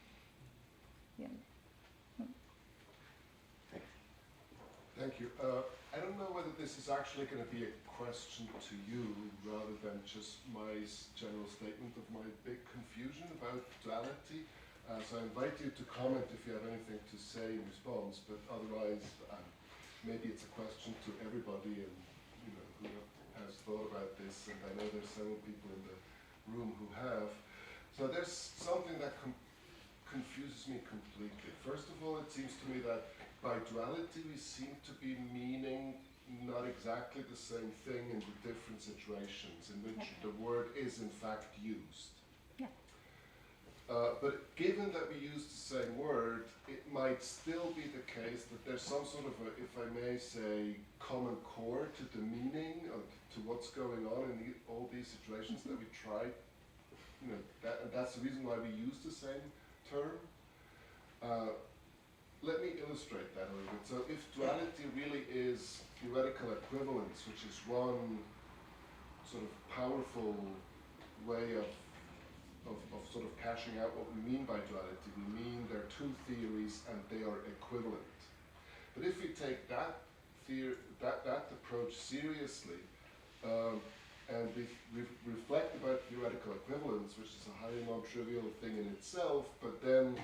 Yeah.
Thank you. I don't know whether this is actually going to be a question to you rather than just my general statement of my big confusion about duality. So I invite you to comment if you have anything to say in response, but otherwise maybe it's a question to everybody and who has thought about this, and I know there's several people in the room who have. So there's something that confuses me completely. First of all, it seems to me that by duality we seem to be meaning not exactly the same thing in the different situations in which the word is in fact used.
Yeah.
But given that we use the same word, it might still be the case that there's some sort of a, if I may say, common core to the meaning, to what's going on in all these situations that we try. That's the reason why we use the same term. Let me illustrate that a little bit. So if duality really is theoretical equivalence, which is one sort of powerful way of sort of cashing out what we mean by duality, we mean there are two theories and they are equivalent. But if we take that approach seriously and we reflect about theoretical equivalence, which is a highly non-trivial thing in itself, but then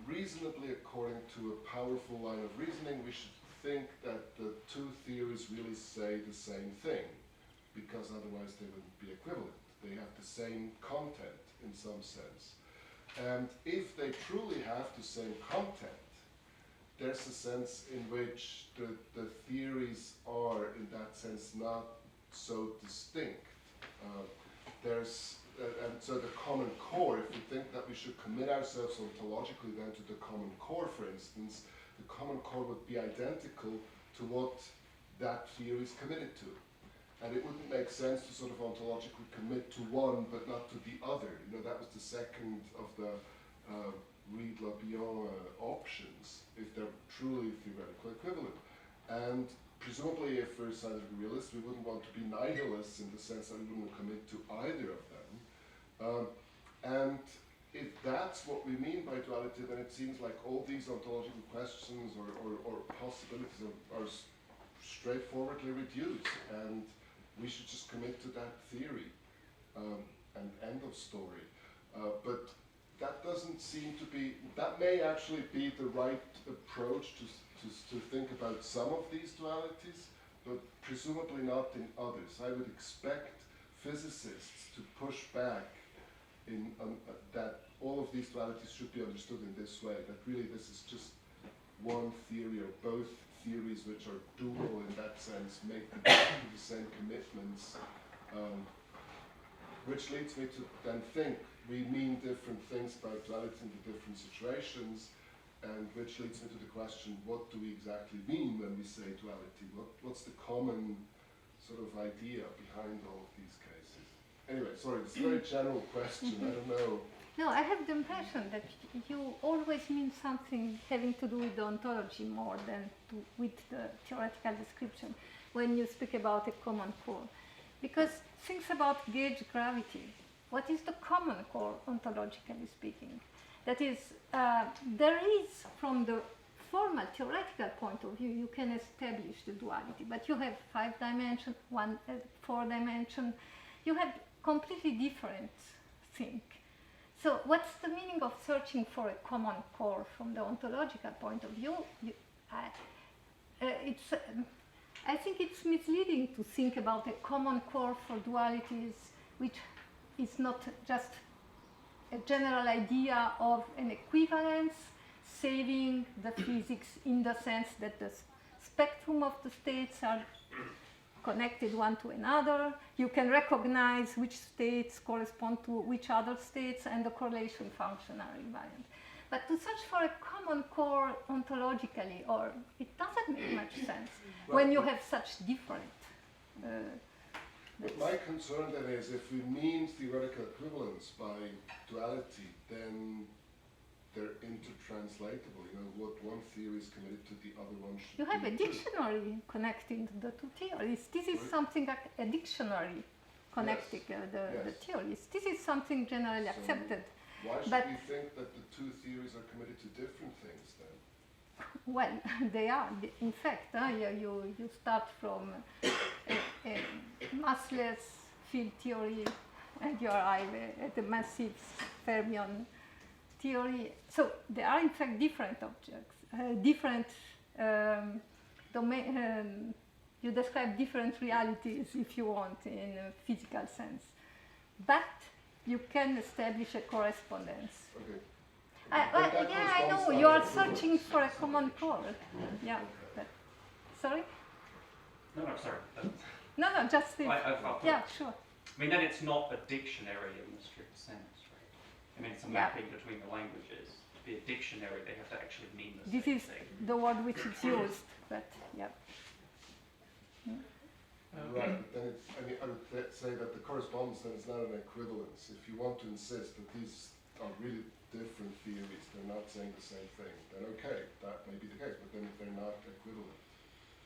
reasonably according to a powerful line of reasoning, we should think that the two theories really say the same thing, because otherwise they wouldn't be equivalent. They have the same content in some sense. And if they truly have the same content, there's a sense in which the theories are, in that sense, not so distinct. And so the common core, if we think that we should commit ourselves ontologically then to the common core, for instance, the common core would be identical to what that theory is committed to. And it wouldn't make sense to sort of ontologically commit to one but not to the other. That was the second of the Reed-Labion options, if they're truly theoretical equivalent. And presumably, if we're scientific realists, we wouldn't want to be nihilists in the sense that we wouldn't commit to either of them. And if that's what we mean by duality, then it seems like all these ontological questions or possibilities are straightforwardly reduced, and we should just commit to that theory, and end of story. But that doesn't seem to be, that may actually be the right approach to think about some of these dualities, but presumably not in others. I would expect physicists to push back in that all of these dualities should be understood in this way, that really this is just one theory or both theories which are dual in that sense, make the same commitments, which leads me to then think we mean different things about duality in the different situations, and which leads me to the question, what do we exactly mean when we say duality? What's the common sort of idea behind all of these cases? Anyway, sorry, it's a very general question, I don't know.
No, I have the impression that you always mean something having to do with the ontology more than with the theoretical description when you speak about a common core. Because think about gauge gravity. What is the common core, ontologically speaking? That is, there is, from the formal theoretical point of view, you can establish the duality, but you have 5 dimensions, 4 dimensions, you have completely different thing. So what's the meaning of searching for a common core from the ontological point of view? I think it's misleading to think about a common core for dualities which is not just a general idea of an equivalence, saving the physics in the sense that the spectrum of the states are connected one to another. You can recognize which states correspond to which other states, and the correlation function are invariant. But to search for a common core ontologically, or it doesn't make much sense when you have such different.
But my concern then is if we mean theoretical equivalence by duality, then they're intertranslatable. You know, what one theory is committed to, the other one should
You have a
be too.
dictionary connecting the two theories. This is something like a dictionary connecting the theories. This is something generally accepted.
Why should
But
we think that the two theories are committed to different things then?
well, they are. In fact, you start from a massless field theory and you arrive at the massive fermion theory. So there are in fact different objects, different domain. You describe different realities, if you want, in a physical sense, but you can establish a correspondence.
Okay.
Well, yeah, I know you are searching for a common core. Yeah, but sorry.
No, sorry.
No, just the,
I'll
yeah, sure.
I mean, then it's not a dictionary in the strict sense, right? I mean, it's a mapping between the languages. To be a dictionary, they have to actually mean the
This
same
is
thing.
the word which is used, but yeah.
Right, but then it's, I mean, I would say that the correspondence then is not an equivalence. If you want to insist that these are really different theories, they're not saying the same thing, then okay, that may be the case, but then if they're not equivalent.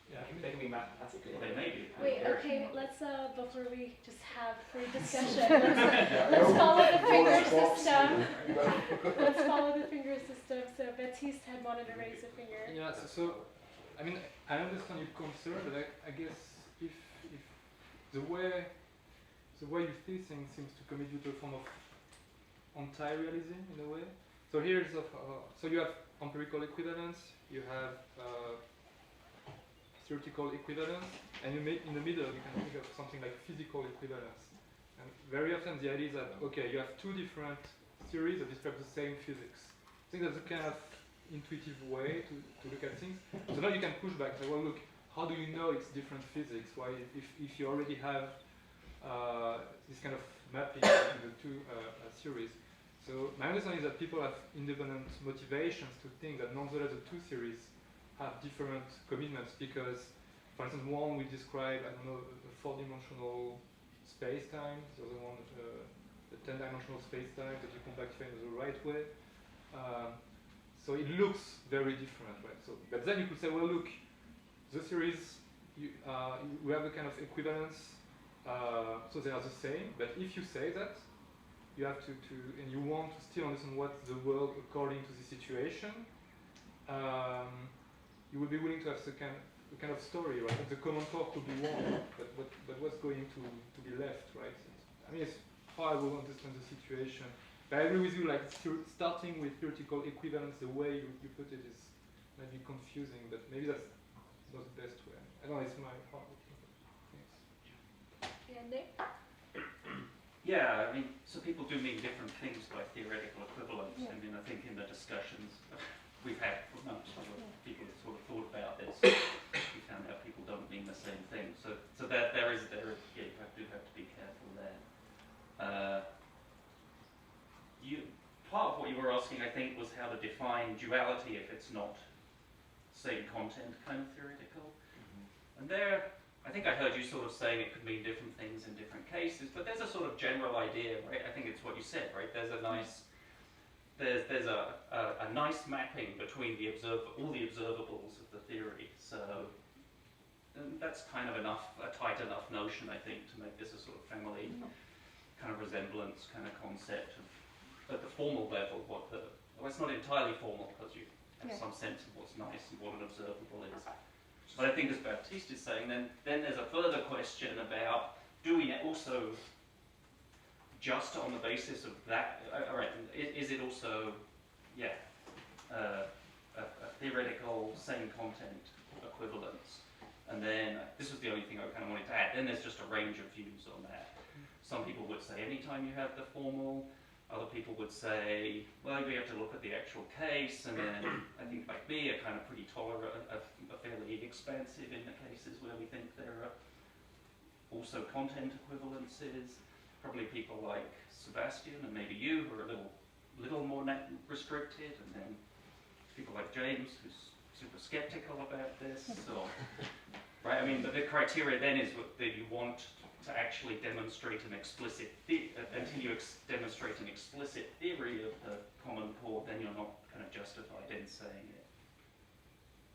Yeah,
They can be mathematical.
They may be.
Wait, okay, let's, before we just have free discussion,
Yeah,
let's
no,
follow the finger
Florence box,
system.
you know.
Let's follow the finger system. So Baptiste had wanted to raise a finger.
Yeah, so I mean, I understand your concern, but I guess if the way you see things seems to commit you to a form of anti-realism in a way. So here's so you have empirical equivalence, you have theoretical equivalence, and in the middle you can think of something like physical equivalence. And very often the idea is that okay, you have two different theories that describe the same physics. I think that's a kind of intuitive way to look at things. So now you can push back and say, well, look, how do you know it's different physics? Why, if you already have this kind of mapping between the two theories? So my understanding is that people have independent motivations to think that nonetheless the two theories have different commitments because, for instance, one will describe, I don't know, a four-dimensional space-time, the other one a 10-dimensional space-time that you compactify in the right way. So it looks very different, right? So, but then you could say, well, look, the theories, we have a kind of equivalence, so they are the same, but if you say that, you have to and you want to still understand what the world according to the situation, you will be willing to have the kind of story, right? The common core could be one, but what's going to be left, right? I mean, it's how I will understand the situation. But I agree with you, like starting with theoretical equivalence, the way you put it is maybe confusing, but maybe that's not the best way. I don't know, it's my part. Thanks.
Yeah, Nick?
Yeah, I mean, so people do mean different things by theoretical equivalence. I mean, I think in the discussions we've had amongst people that sort of thought about this, we found out people don't mean the same thing. So that there is yeah, you do have to be careful there. Part of what you were asking, I think, was how to define duality if it's not same content kind of theoretical. And there, I think I heard you sort of saying it could mean different things in different cases, but there's a sort of general idea, right? I think it's what you said, right? There's a nice, there's a nice mapping between all the observables of the theory. So that's kind of a tight enough notion, I think, to make this a sort of family kind of resemblance kind of concept of, at the formal level, well, it's not entirely formal because you have some sense of what's nice and what an observable is. But I think as Baptiste is saying, then there's a further question about, do we also, just on the basis of that, all right, is it also, a theoretical same content equivalence? And then, this was the only thing I kind of wanted to add, then there's just a range of views on that. Some people would say anytime you have the formal, other people would say, well, we have to look at the actual case, and then I think like me are kind of pretty tolerant, are fairly expansive in the cases where we think there are also content equivalences. Probably people like Sebastian and maybe you who are a little more restricted, and then people like James who's super skeptical about this. So, right? I mean, the criteria then is that you want to actually demonstrate an explicit until you demonstrate an explicit theory of the common core, then you're not kind of justified in saying it.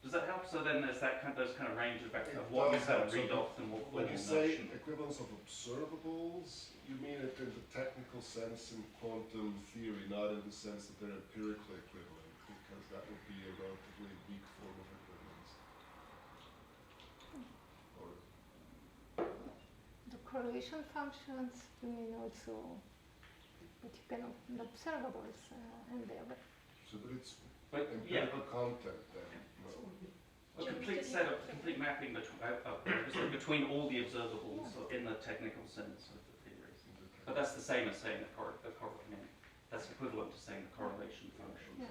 Does that help? So then there's that those kind of range of what you kind of read off and what
When you
formal
say
notion.
equivalence of observables, you mean it in the technical sense in quantum theory, not in the sense that they're empirically equivalent, because that would be a relatively weak form of equivalence. Or
The correlation functions, you mean also, but you can observables in there. But
so that it's
But yeah,
empirical content then. No.
a complete set of complete mapping between all the observables in the technical sense of the theories. But that's the same as saying that's equivalent to saying the correlation functions.
Yeah.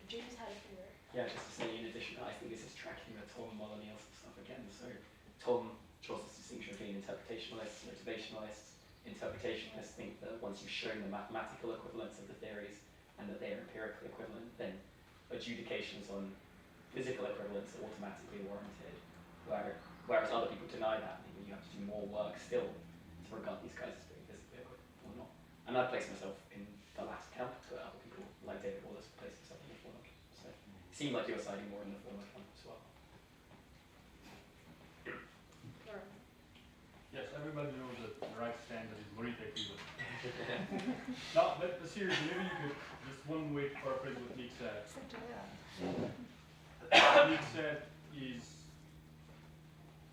James had a finger.
Yeah, just to say in addition, I think this is tracking the Tom Molyneux stuff again. So Tom draws this distinction between interpretationalists, motivationalists. Interpretationalists think that once you've shown the mathematical equivalence of the theories and that they are empirically equivalent, then adjudications on physical equivalence are automatically warranted. Whereas other people deny that, thinking you have to do more work still to regard these guys as being physically equivalent or not. And I place myself in the last camp, but other people like David Wallace place himself in the former camp. So it seemed like you were siding more in the former camp as well.
Yes, everybody knows that the right standard is Morita equivalent. No, but seriously, maybe you could, just one way to paraphrase what Nick said. What Nick said is,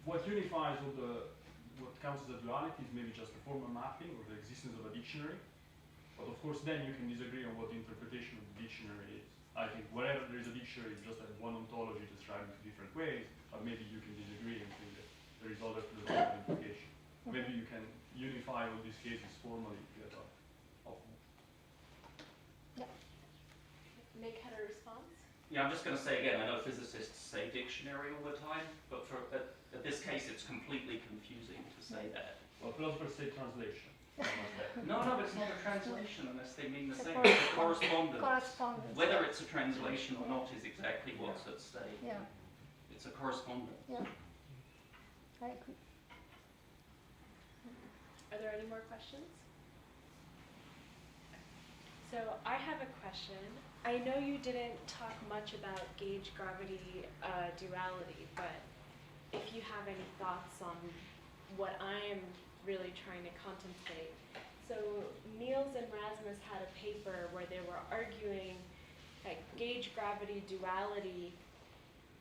what unifies all what counts as a duality is maybe just the formal mapping or the existence of a dictionary. But of course then you can disagree on what the interpretation of the dictionary is. I think wherever there is a dictionary, it's just like one ontology described in different ways, but maybe you can disagree and think that there is other philosophical implication. Maybe you can unify all these cases formally together.
Nick had a response?
Yeah, I'm just going to say again, I know physicists say dictionary all the time, but at this case it's completely confusing to say that.
Well, philosophers say translation.
No, but it's not a translation unless they mean the same. It's a correspondence.
Correspondence.
Whether it's a translation or not is exactly what's at stake.
Yeah,
It's a correspondence.
yeah. I agree.
Are there any more questions? So I have a question. I know you didn't talk much about gauge gravity duality, but if you have any thoughts on what I am really trying to contemplate. So Niels and Rasmus had a paper where they were arguing that gauge gravity duality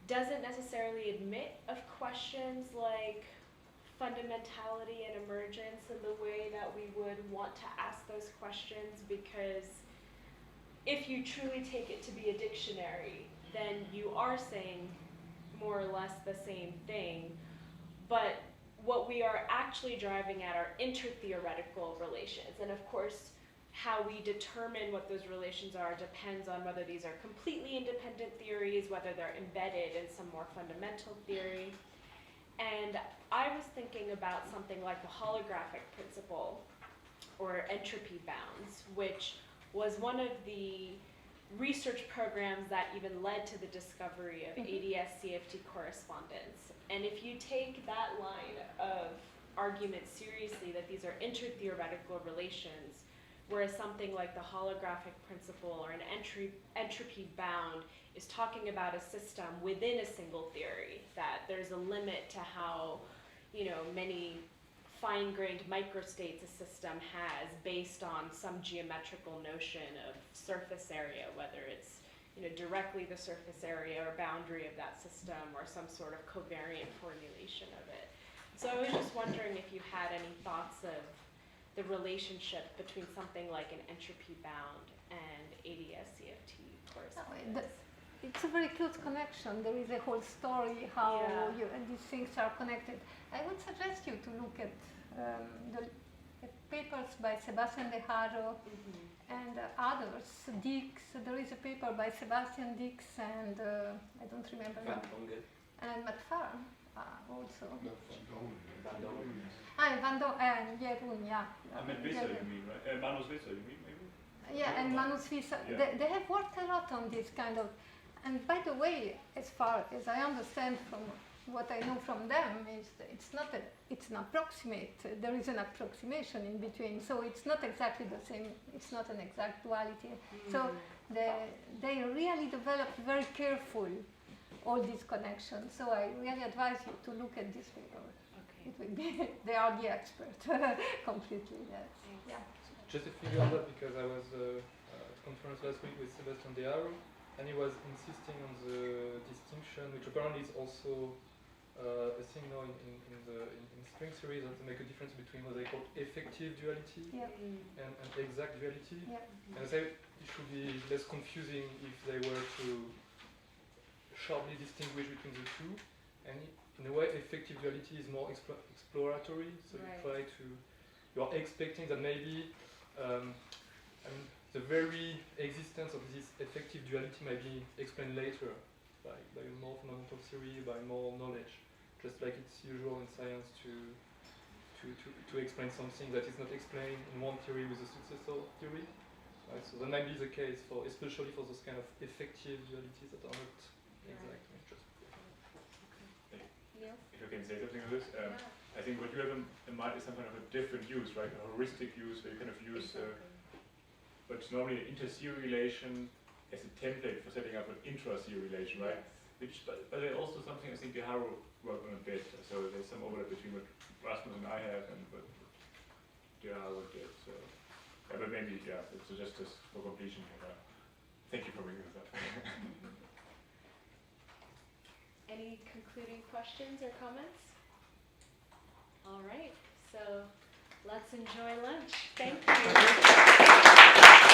doesn't necessarily admit of questions like fundamentality and emergence in the way that we would want to ask those questions, because if you truly take it to be a dictionary, then you are saying more or less the same thing, but what we are actually driving at are intertheoretical relations. And of course, how we determine what those relations are depends on whether these are completely independent theories, whether they're embedded in some more fundamental theory. And I was thinking about something like the holographic principle, or entropy bounds, which was one of the research programs that even led to the discovery of ADS-CFT correspondence. And if you take that line of argument seriously, that these are intertheoretical relations, whereas something like the holographic principle or an entropy bound is talking about a system within a single theory, that there's a limit to how, many fine-grained microstates a system has based on some geometrical notion of surface area, whether it's directly the surface area or boundary of that system or some sort of covariant formulation of it. So I was just wondering if you had any thoughts of the relationship between something like an entropy bound and ADS-CFT correspondence.
it's a very close connection. There is a whole story how these things are connected. I would suggest you to look at the papers by Sebastian de Haro and others. Dix, there is a paper by Sebastian Dix and I don't remember.
Van Dongen.
And Matfar also.
No,
Van Dongen.
And Van Dongen and Jeroen, yeah.
Ahmed Visser, you mean, right? Manus Visser, you mean, maybe?
Yeah, and Manus Visser.
Yeah.
They have worked a lot on this kind of. And by the way, as far as I understand from what I know from them, is that it's an approximate. There is an approximation in between, so it's not exactly the same. It's not an exact duality. So they really developed very careful all these connections. So I really advise you to look at this paper.
Okay.
It will be. They are the expert completely. Yes. Yeah.
Just a figure on that, because I was at a conference last week with Sebastian de Haro, and he was insisting on the distinction, which apparently is also a thing now in string series, that they make a difference between what they call effective duality and exact duality.
Yeah.
And I say it should be less confusing if they were to sharply distinguish between the two. And in a way, effective duality is more exploratory, so you try to, you are expecting that maybe the very existence of this effective duality might be explained later by a more fundamental theory, by more knowledge, just like it's usual in science to explain something that is not explained in one theory with a successor theory. Right? So that might be the case for, especially for those kind of effective dualities that are not exact.
If I can say something on this, I think what you have in mind is some kind of a different use, right? A heuristic use, where you kind of use what's normally an inter-series relation as a template for setting up an intra-series relation, right? Which, but there's also something I think de Haro worked on a bit. So there's some overlap between what Rasmus and I have and what de Haro did. So, yeah, but maybe, so just for completion here. Thank you for bringing this up.
Any concluding questions or comments? All right, so let's enjoy lunch. Thank you.